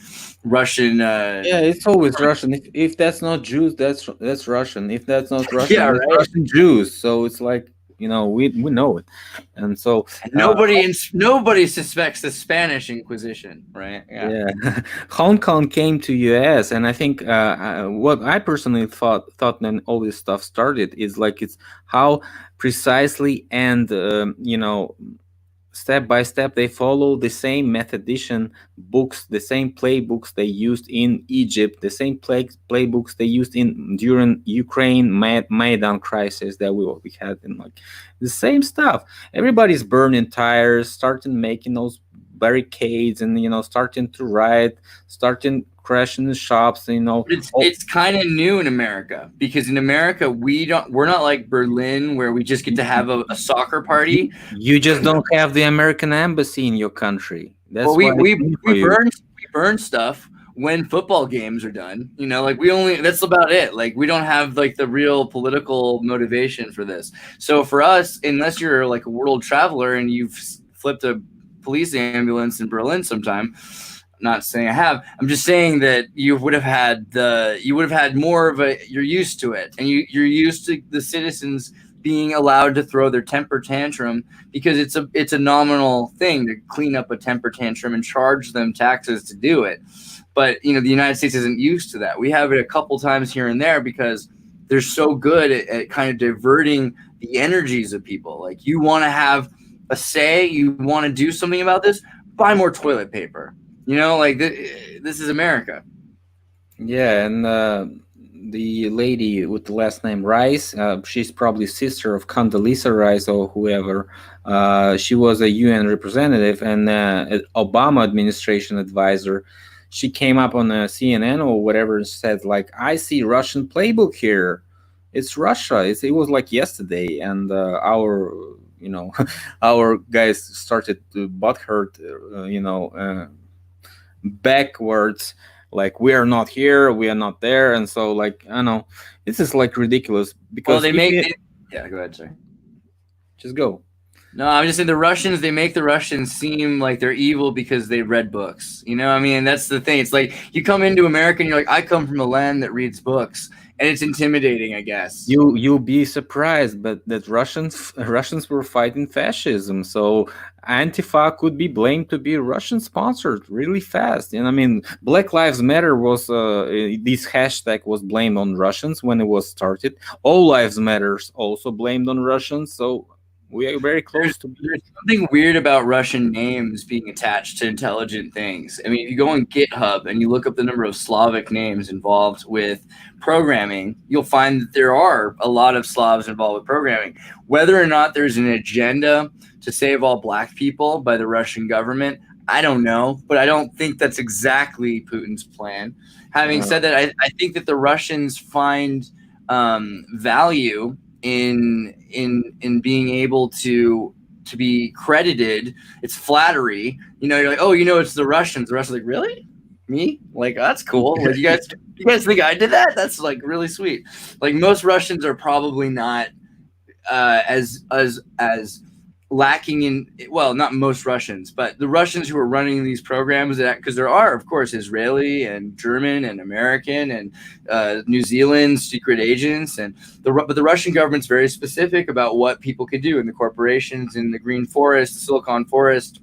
Russian. Yeah, it's always Russian. If that's not Jews, that's Russian. If that's not Russian, yeah, that's right? Russian Jews. So it's like, we know it. And so nobody suspects the Spanish Inquisition, right? Yeah. Hong Kong came to US, and I think what I personally thought when all this stuff started is like it's how precisely and step by step they follow the same methodician books, the same playbooks they used in Egypt, the same playbooks they used during Ukraine Maidan crisis that we had, in like the same stuff. Everybody's burning tires, starting making those barricades, and starting to riot, starting crashing the shops. It's kind of new in America, because in America we're not like Berlin where we just get to have a soccer party. You just don't have the American embassy in your country. That's why we burn stuff when football games are done. That's about it. Like we don't have like the real political motivation for this. So for us, unless you're like a world traveler and you've flipped a police ambulance in Berlin sometime, not saying I have, I'm just saying that you would have had more of you're used to it, and you're used to the citizens being allowed to throw their temper tantrum, because it's a nominal thing to clean up a temper tantrum and charge them taxes to do it. But the United States isn't used to that. We have it a couple times here and there because they're so good at kind of diverting the energies of people. Like, you want to have a say, you want to do something about this, buy more toilet paper. This is America. Yeah, and the lady with the last name Rice, she's probably sister of Condoleezza Rice or whoever. She was a UN representative and an Obama administration advisor. She came up on a CNN or whatever and said, like, I see Russian playbook here. It's Russia. It was like yesterday, and our our guys started to butthurt, backwards, like, we are not here, we are not there. And so, like, I know this is like ridiculous, because yeah, go ahead, sorry. Just go. No, I'm just saying they make the Russians seem like they're evil because they read books. That's the thing. It's like you come into America and you're like, I come from a land that reads books, and it's intimidating, I guess. You'll be surprised, but that Russians were fighting fascism, so Antifa could be blamed to be Russian sponsored really fast. And Black Lives Matter was this hashtag was blamed on Russians when it was started. All Lives Matters also blamed on Russians. So we are very close to. There's something weird about Russian names being attached to intelligent things. If you go on GitHub and you look up the number of Slavic names involved with programming, you'll find that there are a lot of Slavs involved with programming. Whether or not there's an agenda to save all black people by the Russian government, I don't know, but I don't think that's exactly Putin's plan. Having said that, I think that the Russians find value in being able to be credited. It's flattery. You're like, oh, it's the Russians. The Russians are like, really? Me? Like, that's cool. Like, you guys You guys think I did that? That's like really sweet. Like most Russians are probably not as lacking in, well, not most Russians, but the Russians who are running these programs, that because there are, of course, Israeli and German and American and New Zealand secret agents, but the Russian government's very specific about what people could do, and the corporations in the Green Forest, the Silicon Forest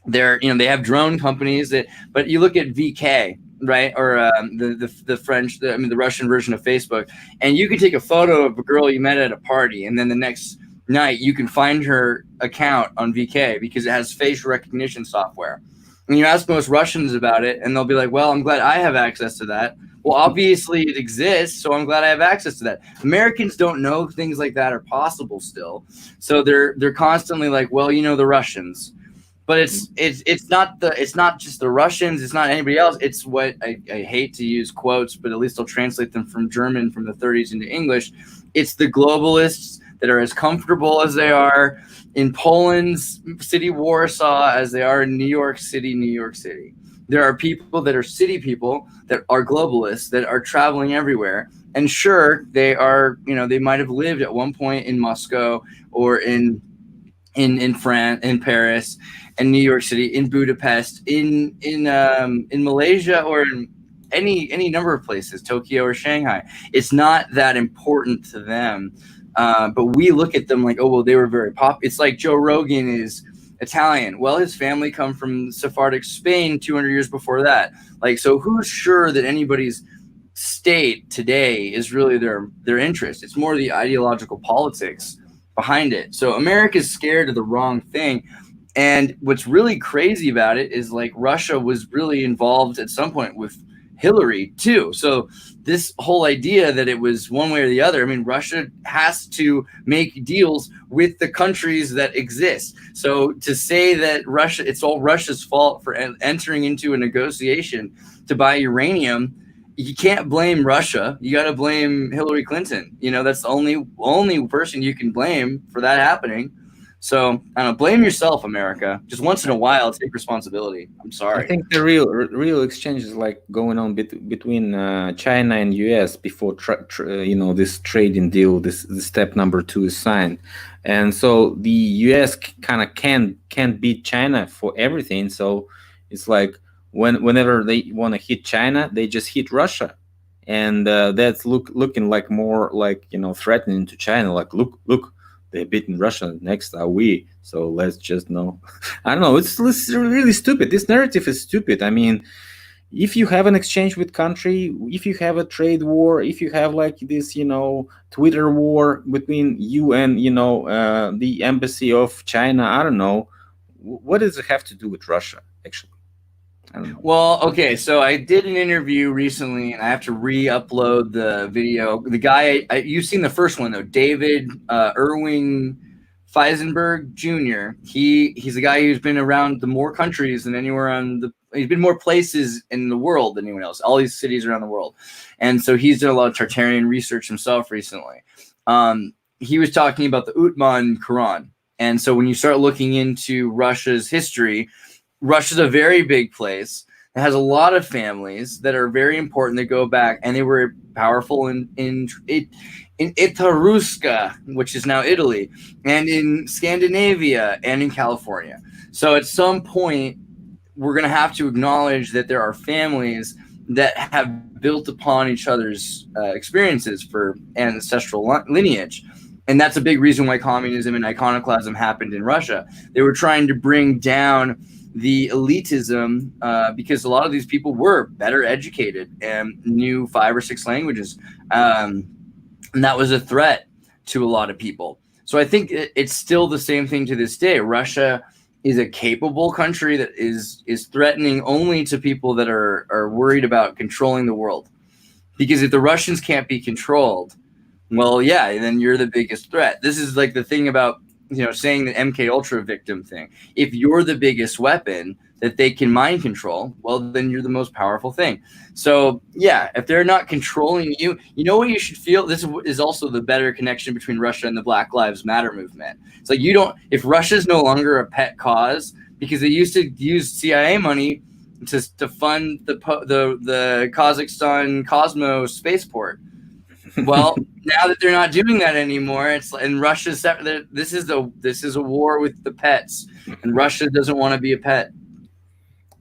they have drone companies but you look at VK, right, or the French, the Russian version of Facebook, and you can take a photo of a girl you met at a party, and then the next night you can find her account on VK because it has facial recognition software. And you ask most Russians about it, and they'll be like, well, I'm glad I have access to that. Well, obviously it exists, so I'm glad I have access to that. Americans don't know things like that are possible still, so they're constantly like, well, the Russians. But it's not just the Russians. It's not anybody else. It's what I hate to use quotes, but at least I'll translate them from German from the 30s into English. It's the globalists that are as comfortable as they are in Poland's city Warsaw as they are in New York City, New York City. There are people that are city people that are globalists that are traveling everywhere. And sure, they are, they might have lived at one point in Moscow or in France, in Paris, in New York City, in Budapest, in Malaysia, or in any number of places, Tokyo or Shanghai. It's not that important to them, but we look at them like, oh well, they were very pop. It's like Joe Rogan is Italian. Well, his family come from Sephardic Spain 200 years before that. Like, so who's sure that anybody's state today is really their interest? It's more the ideological politics behind it. So America's scared of the wrong thing. And what's really crazy about it is like Russia was really involved at some point with Hillary too. So this whole idea that it was one way or the other, Russia has to make deals with the countries that exist. So to say that it's all Russia's fault for entering into a negotiation to buy uranium, you can't blame Russia. You got to blame Hillary Clinton. That's the only person you can blame for that happening. So I don't know, blame yourself, America. Just once in a while, take responsibility. I'm sorry. I think the real exchange is like going on between China and US before this trading deal. This step number 2 is signed, and so the US kind of can't beat China for everything. So it's like whenever they want to hit China, they just hit Russia, and that's looking like more like threatening to China. Like look. They're beating Russia. Next are we. So let's just know. I don't know. It's really stupid. This narrative is stupid. If you have an exchange with country, if you have a trade war, if you have like this, Twitter war between you and, the embassy of China, I don't know. What does it have to do with Russia, actually? I don't know. Well, okay, so I did an interview recently, and I have to re-upload the video. The guy, you've seen the first one though, David Irving Feisenberg Jr. He's a guy who's been around the more countries than anywhere he's been more places in the world than anyone else. All these cities around the world, and so he's done a lot of Tartarian research himself recently. He was talking about the Uthman Quran, and so when you start looking into Russia's history. Russia's a very big place. It has a lot of families that are very important that go back, and they were powerful in Itaruska, which is now Italy, and in Scandinavia and in California. So at some point, we're going to have to acknowledge that there are families that have built upon each other's experiences for ancestral lineage. And that's a big reason why communism and iconoclasm happened in Russia. They were trying to bring down the elitism because a lot of these people were better educated and knew 5 or 6 languages. And that was a threat to a lot of people. So I think it's still the same thing to this day. Russia is a capable country that is threatening only to people that are worried about controlling the world. Because if the Russians can't be controlled, well, yeah, then you're the biggest threat. This is like the thing about saying the MK Ultra victim thing. If you're the biggest weapon that they can mind control, well, then you're the most powerful thing. So yeah, if they're not controlling you, you know what you should feel? This is also the better connection between Russia and the Black Lives Matter movement. It's like if Russia's no longer a pet cause, because they used to use CIA money to fund the Kazakhstan Cosmos spaceport. Well, now that they're not doing that anymore, it's and Russia's this is a war with the pets, and Russia doesn't want to be a pet.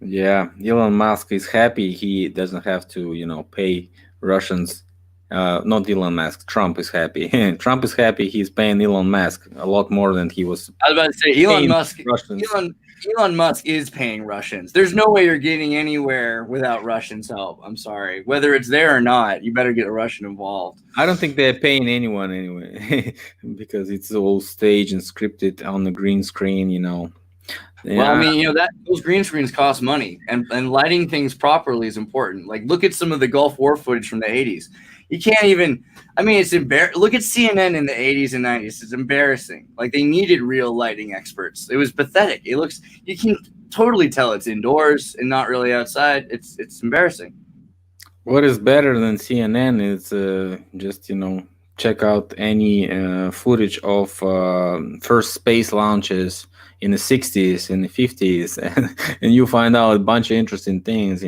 Yeah, Elon Musk is happy he doesn't have to, pay Russians. Not Elon Musk. Trump is happy. Trump is happy he's paying Elon Musk a lot more than he was. I was about to say Elon Musk. Russians. Elon Musk is paying Russians. There's no way you're getting anywhere without Russians' help. I'm sorry. Whether it's there or not, you better get a Russian involved. I don't think they're paying anyone anyway, because it's all staged and scripted on the green screen, Yeah. Well, I mean, those green screens cost money, and lighting things properly is important. Like, look at some of the Gulf War footage from the 80s. You can't even. I mean, it's embarrassing. Look at CNN in the 80s and 90s. It's embarrassing. Like, they needed real lighting experts. It was pathetic. It looks. You can totally tell it's indoors and not really outside. It's embarrassing. What is better than CNN is just check out any footage of first space launches in the 60s, in the 50s, and you find out a bunch of interesting things,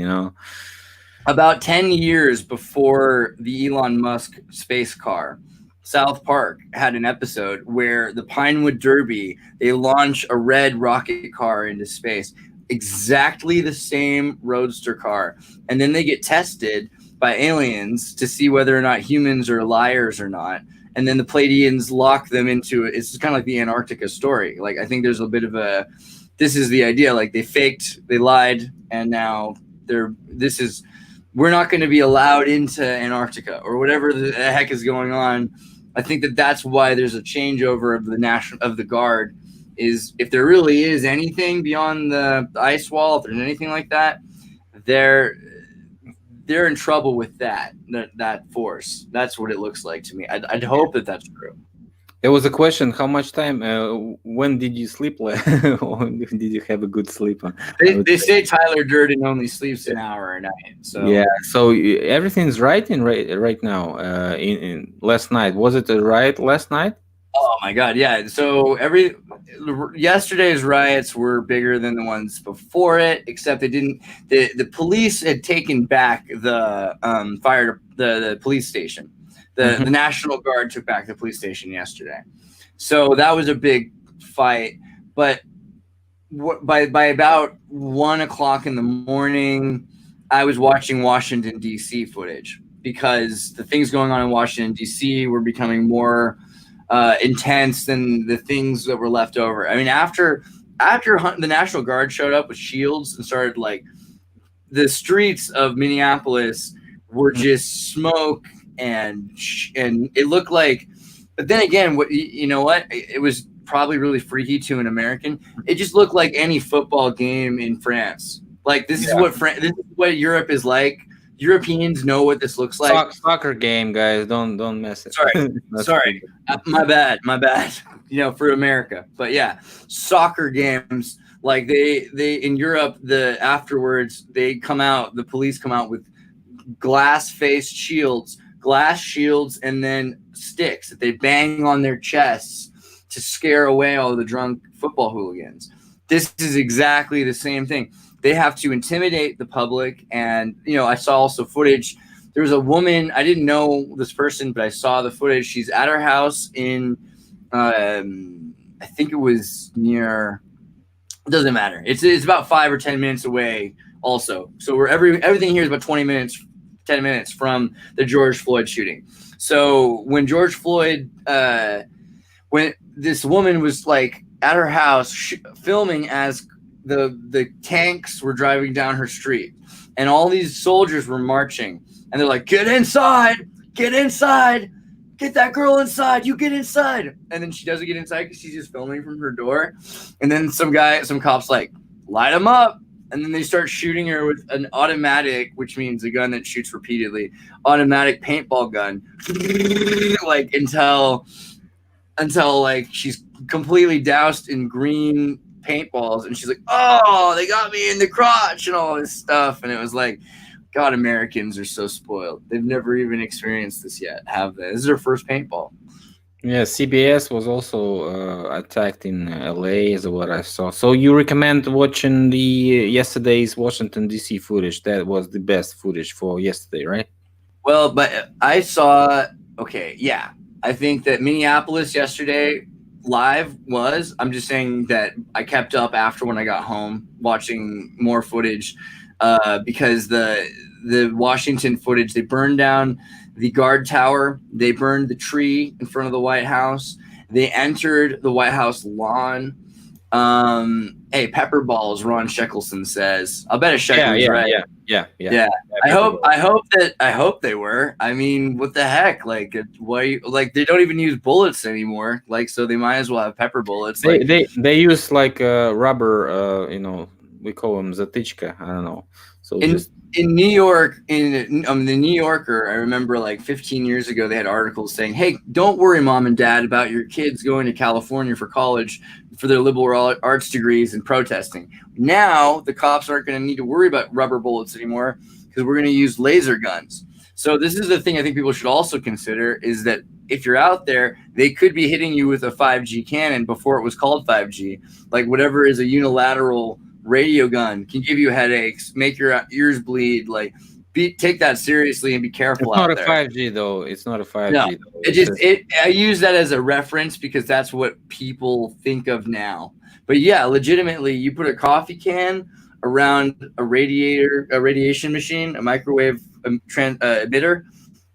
About 10 years before the Elon Musk space car, South Park had an episode where the Pinewood Derby, they launch a red rocket car into space, exactly the same roadster car, and then they get tested by aliens to see whether or not humans are liars or not. And then the Pleiadians lock them into it. It's kind of like the Antarctica story. Like, I think there's a bit of this is the idea. Like, they lied, and now we're not going to be allowed into Antarctica or whatever the heck is going on. I think that's why there's a changeover of the Guard. Is if there really is anything beyond the ice wall, if there's anything like that, they're in trouble with that force. That's what it looks like to me. I'd hope that that's true. There was a question: how much time? When did you sleep? Did you have a good sleep? They say Tyler Durden only sleeps an hour a night. So yeah, so everything's right right now. In last night, was it a riot last night? Oh my God, yeah. So yesterday's riots were bigger than the ones before it, except they didn't. The police had taken back the the police station. The National Guard took back the police station yesterday, so that was a big fight. But by about 1 o'clock in the morning, I was watching Washington D.C. footage because the things going on in Washington D.C. were becoming more intense than the things that were left over. I mean, after the National Guard showed up with shields and started, like, the streets of Minneapolis were just smoke and it looked like. But then again, it was probably really freaky to an American. It just looked like any football game in France. Like, this is what Europe is like. Europeans know what this looks like. Soccer game, guys. Don't mess it. Sorry. My bad. For America. But yeah, soccer games, like they in Europe, afterwards the police come out with glass shields, and then sticks that they bang on their chests to scare away all the drunk football hooligans. This is exactly the same thing. They have to intimidate the public. And, I saw also footage. There was a woman, I didn't know this person, but I saw the footage. She's at her house in, I think it was near, it doesn't matter. It's about 5 or 10 minutes away also. So everything here is about 10 minutes from the George Floyd shooting. So when George Floyd, when this woman was, like, at her house filming as the tanks were driving down her street, and all these soldiers were marching, and they're like, get inside, get that girl inside, you get inside. And then she doesn't get inside because she's just filming from her door. And then some cops, like, light them up. And then they start shooting her with an automatic, which means a gun that shoots repeatedly, automatic paintball gun, like, until like she's completely doused in green paintballs, and she's like, oh, they got me in the crotch and all this stuff. And it was like, God, Americans are so spoiled. They've never even experienced this yet, have they? This is their first paintball. Yeah, CBS was also attacked in LA, is what I saw. So you recommend watching the yesterday's Washington DC footage? That was the best footage for yesterday, right? Well, but I saw. Okay, yeah, I think that Minneapolis yesterday live was. I'm just saying that I kept up after when I got home watching more footage because the Washington footage, they burned down the guard tower, they burned the tree in front of the White House, they entered the White House lawn. Hey, pepper balls, Ron Sheckelson says. I'll bet a shekel Yeah, is yeah, right. yeah, yeah, yeah. Yeah. I Pepper hope Ball. I hope they were. I mean, what the heck? Like why like they don't even use bullets anymore. Like so they might as well have pepper bullets. They Like they they use like rubber. We call them zatichka. I don't know. So in just in New York, in the New Yorker, I remember like 15 years ago, they had articles saying, "Hey, don't worry, mom and dad, about your kids going to California for college for their liberal arts degrees and protesting." Now the cops aren't going to need to worry about rubber bullets anymore because we're going to use laser guns. So this is the thing I think people should also consider is that if you're out there, they could be hitting you with a 5G cannon before it was called 5G, like whatever is a unilateral radio gun can give you headaches, make your ears bleed. Like, take that seriously and be it's careful not out a there. 5G though. It's not a No, 5G though. it It's just just it. I use that as a reference because that's what people think of now. But yeah, legitimately, you put a coffee can around a radiator, a radiation machine, a microwave emitter,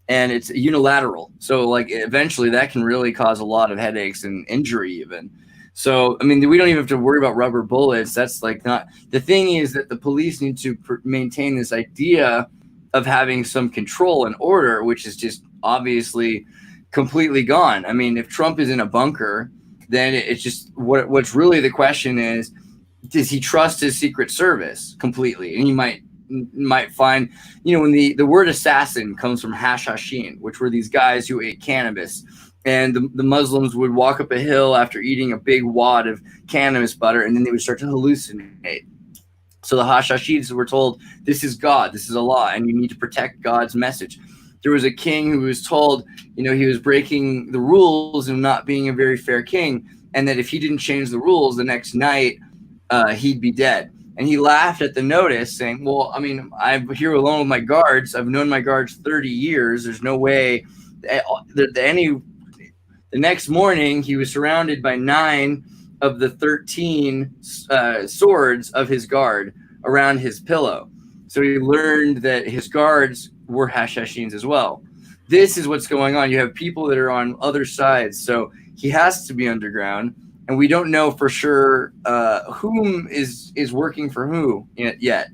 and it's unilateral. So like eventually that can really cause a lot of headaches and injury even. So I mean we don't even have to worry about rubber bullets. That's like not the thing is that the police need to maintain this idea of having some control and order, which is just obviously completely gone. I mean, if Trump is in a bunker, then it's just what's really the question is, does he trust his Secret Service completely? And he might find, when the word assassin comes from hashashin, which were these guys who ate cannabis. And the Muslims would walk up a hill after eating a big wad of cannabis butter, and then they would start to hallucinate. So the Hashashids were told, this is God, this is Allah, and you need to protect God's message. There was a king who was told, he was breaking the rules and not being a very fair king, and that if he didn't change the rules the next night, he'd be dead. And he laughed at the notice, saying, well, I mean, I'm here alone with my guards. I've known my guards 30 years. There's no way the next morning, he was surrounded by 9 of the 13 swords of his guard around his pillow. So he learned that his guards were Hashashins as well. This is what's going on. You have people that are on other sides. So he has to be underground. And we don't know for sure whom is working for who yet.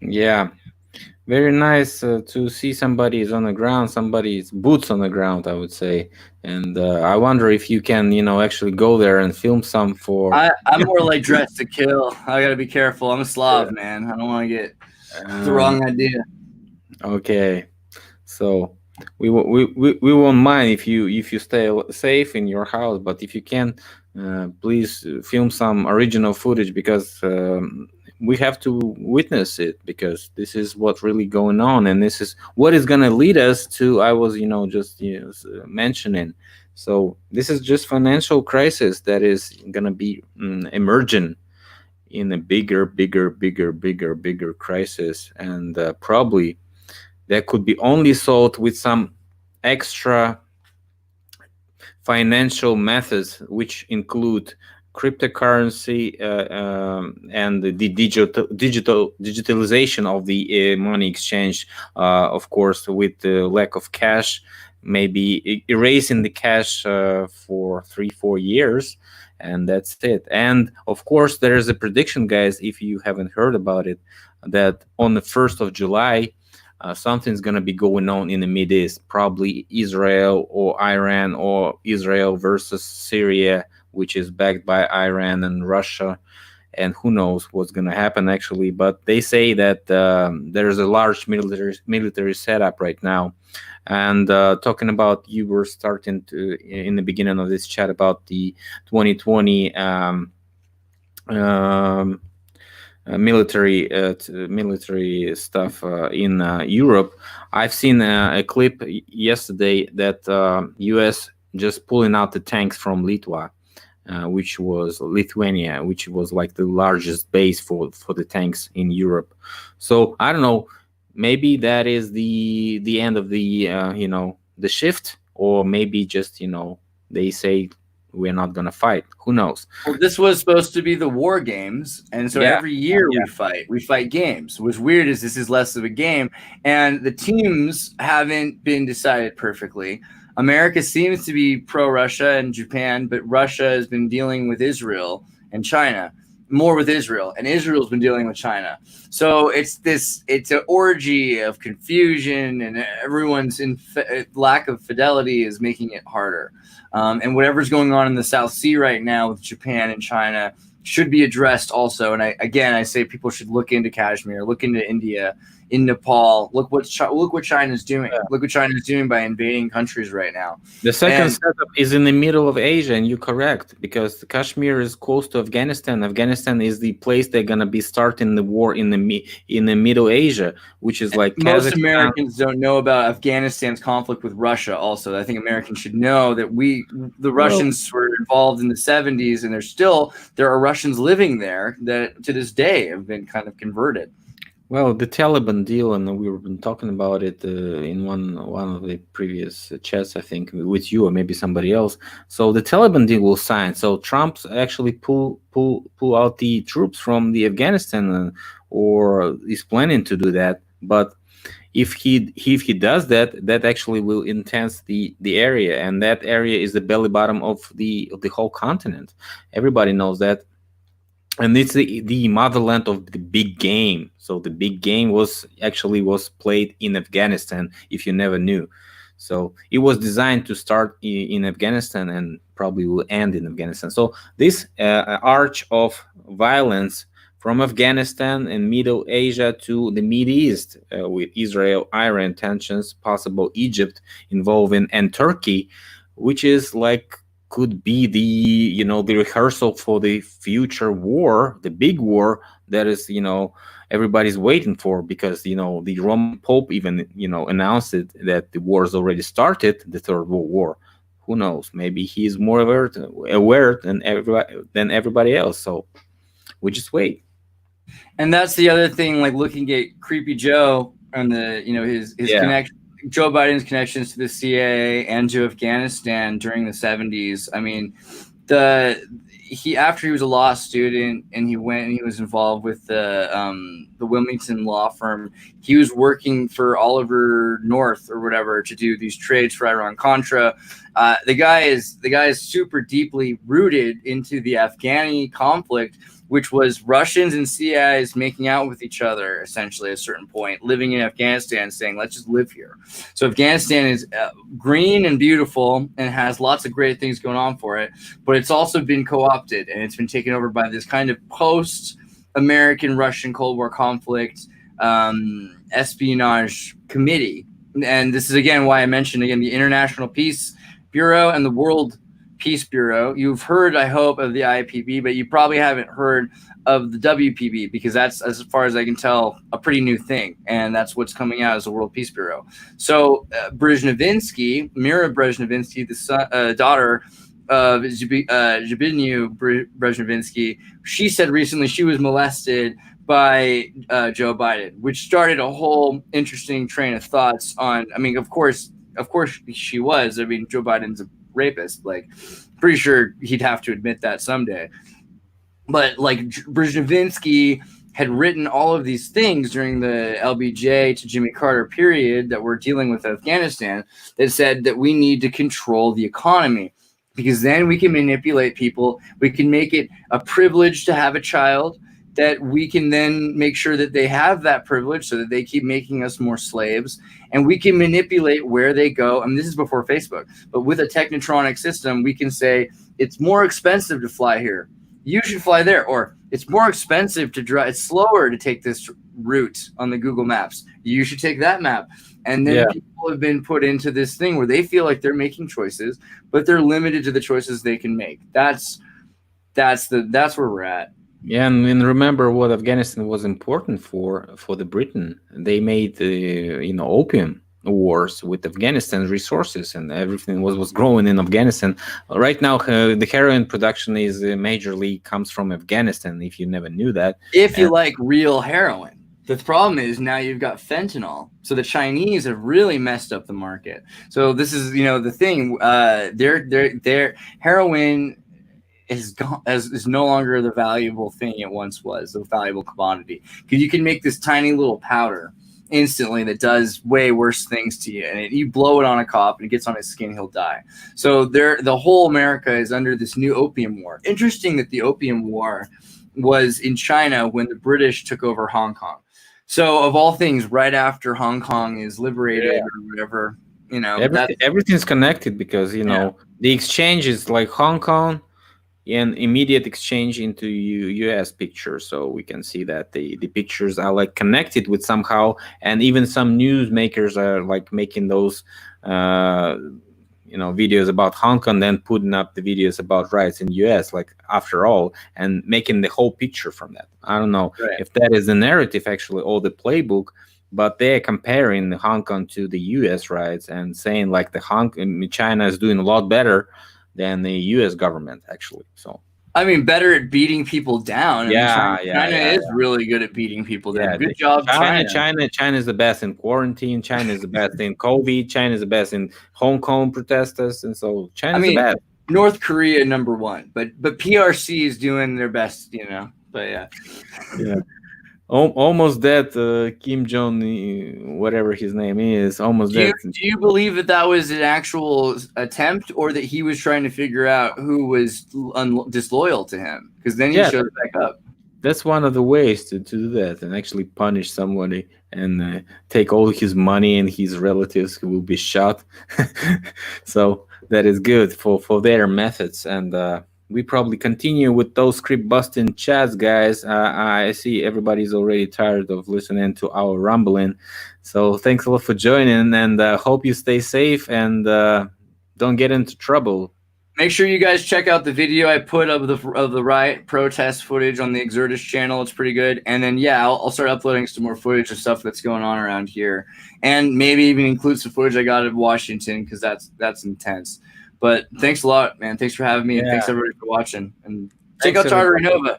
yeah. Very nice to see somebody's on the ground, somebody's boots on the ground, I would say. And I wonder if you can, actually go there and film some for. I'm more like dressed to kill. I got to be careful. I'm a Slav, man. I don't want to get the wrong idea. Okay, so we won't mind if you stay safe in your house, but if you can, please film some original footage because we have to witness it because this is what really going on, and this is what is gonna lead us to. I was just mentioning. So this is just financial crisis that is gonna be emerging in a bigger crisis, and probably that could be only solved with some extra financial methods, which include cryptocurrency and the digitalization of the money exchange. Of course, with the lack of cash, maybe erasing the cash for 3-4 years, and that's it. And of course, there is a prediction, guys, if you haven't heard about it, that on the 1st of July, something's going to be going on in the Mid East, probably Israel or Iran, or Israel versus Syria, which is backed by Iran and Russia. And who knows what's going to happen actually. But they say that there's a large military setup right now. And talking about, you were starting to in the beginning of this chat about the 2020 military stuff in Europe. I've seen a clip yesterday that U.S. just pulling out the tanks from Litva, which was Lithuania, which was like the largest base for the tanks in Europe. So I don't know, maybe that is the end of the the shift, or maybe just they say we're not gonna fight. Who knows? Well, this was supposed to be the war games, and so Yeah, every year yeah. we fight games. What's weird is this is less of a game, and the teams haven't been decided perfectly. America seems to be pro-Russia and Japan, but Russia has been dealing with Israel and China, more with Israel, and Israel's been dealing with China. So it's an orgy of confusion, and everyone's lack of fidelity is making it harder. And whatever's going on in the South Sea right now with Japan and China should be addressed also. And I say people should look into Kashmir, look into India, in Nepal. Look what China's doing. Yeah. Look what China's doing by invading countries right now. The second setup is in the middle of Asia, and you're correct, because Kashmir is close to Afghanistan. Afghanistan is the place they're gonna be starting the war in the Middle Asia, which is like most Kazakhstan. Americans don't know about Afghanistan's conflict with Russia. Also, I think Americans should know that the Russians were involved in the 70s, and there are Russians living there that to this day have been kind of converted. Well, the Taliban deal, and we've been talking about it in one of the previous chats, I think, with you or maybe somebody else. So the Taliban deal was signed. So Trump's actually pull out the troops from the Afghanistan, or is planning to do that. But if he does that, that actually will intense the area, and that area is the belly bottom of the whole continent. Everybody knows that. And it's the motherland of the big game. So the big game was played in Afghanistan, if you never knew. So it was designed to start in Afghanistan and probably will end in Afghanistan. So this arch of violence from Afghanistan and Middle Asia to the Middle East, with Israel, Iran tensions, possible Egypt involving, and Turkey, which is like could be the the rehearsal for the future war, the big war that is everybody's waiting for, because the Roman Pope even announced it, that the war's already started, the Third World War. Who knows? Maybe he's more aware than everybody else. So we just wait. And that's the other thing, like looking at Creepy Joe and the his connection. Joe Biden's connections to the CIA and to Afghanistan during the 70s. I mean, after he was a law student and he was involved with the Wilmington law firm, he was working for Oliver North or whatever to do these trades for Iran-Contra. The guy is super deeply rooted into the Afghani conflict, which was Russians and CIAs making out with each other, essentially, at a certain point, living in Afghanistan, saying, let's just live here. So Afghanistan is green and beautiful and has lots of great things going on for it, but it's also been co-opted, and it's been taken over by this kind of post-American Russian Cold War conflict espionage committee. And this is, again, why I mentioned, the International Peace Bureau and the World Peace Bureau. You've heard, I hope, of the IPB, but you probably haven't heard of the WPB, because that's, as far as I can tell, a pretty new thing, and that's what's coming out as the World Peace Bureau. So Brzezinski, Mira Brzezinski, the daughter of Zbigniew Brzezinski, she said recently she was molested by Joe Biden, which started a whole interesting train of thoughts on, of course she was. Joe Biden's a rapist. Like, pretty sure he'd have to admit that someday. But like Brzezinski had written all of these things during the LBJ to Jimmy Carter period that we're dealing with Afghanistan, that said that we need to control the economy, because then we can manipulate people. We can make it a privilege to have a child, that we can then make sure that they have that privilege so that they keep making us more slaves. And we can manipulate where they go. This is before Facebook, but with a technotronic system, we can say, it's more expensive to fly here, you should fly there. Or it's more expensive to drive, it's slower to take this route on the Google Maps, you should take that map. And then people have been put into this thing where they feel like they're making choices, but they're limited to the choices they can make. That's where we're at. Yeah, and remember what Afghanistan was important for the Britain. They made opium wars with Afghanistan resources, and everything was growing in Afghanistan. Right now, the heroin production is majorly comes from Afghanistan. If you never knew that, If you and like real heroin. The problem is now you've got fentanyl. So the Chinese have really messed up the market. So this is, the thing. Their heroin is no longer the valuable thing it once was, the valuable commodity. Because you can make this tiny little powder instantly that does way worse things to you, and you blow it on a cop and it gets on his skin, he'll die. So the whole America is under this new opium war. Interesting that the opium war was in China when the British took over Hong Kong. So of all things, right after Hong Kong is liberated or whatever, everything's connected because the exchange is like Hong Kong and immediate exchange into US pictures, so we can see that the pictures are like connected with somehow, and even some newsmakers are like making those videos about Hong Kong, then putting up the videos about riots in US, like after all, and making the whole picture from that. I don't know if that is the narrative actually or the playbook, but they're comparing Hong Kong to the US riots and saying like China is doing a lot better than the U.S. government, actually. So I mean, better at beating people down. China is really good at beating people down. Good job, China. China is the best in quarantine. China is the best in COVID. China is the best in Hong Kong protesters, and so China's the best. North Korea #1, but PRC is doing their best, But yeah. Almost that Kim Jong, whatever his name is, almost do you believe that was an actual attempt, or that he was trying to figure out who was disloyal to him? Because then he showed it back up. That's one of the ways to do that and actually punish somebody and take all his money, and his relatives who will be shot. So that is good for their methods. And we probably continue with those script busting chats, guys. I see everybody's already tired of listening to our rumbling. So thanks a lot for joining, and hope you stay safe and don't get into trouble. Make sure you guys check out the video I put of the riot protest footage on the Xirtus channel. It's pretty good. And then, I'll start uploading some more footage of stuff that's going on around here, and maybe even include some footage I got in Washington, because that's intense. But thanks a lot, man. Thanks for having me, and thanks everybody for watching. And check out Tartar Nova.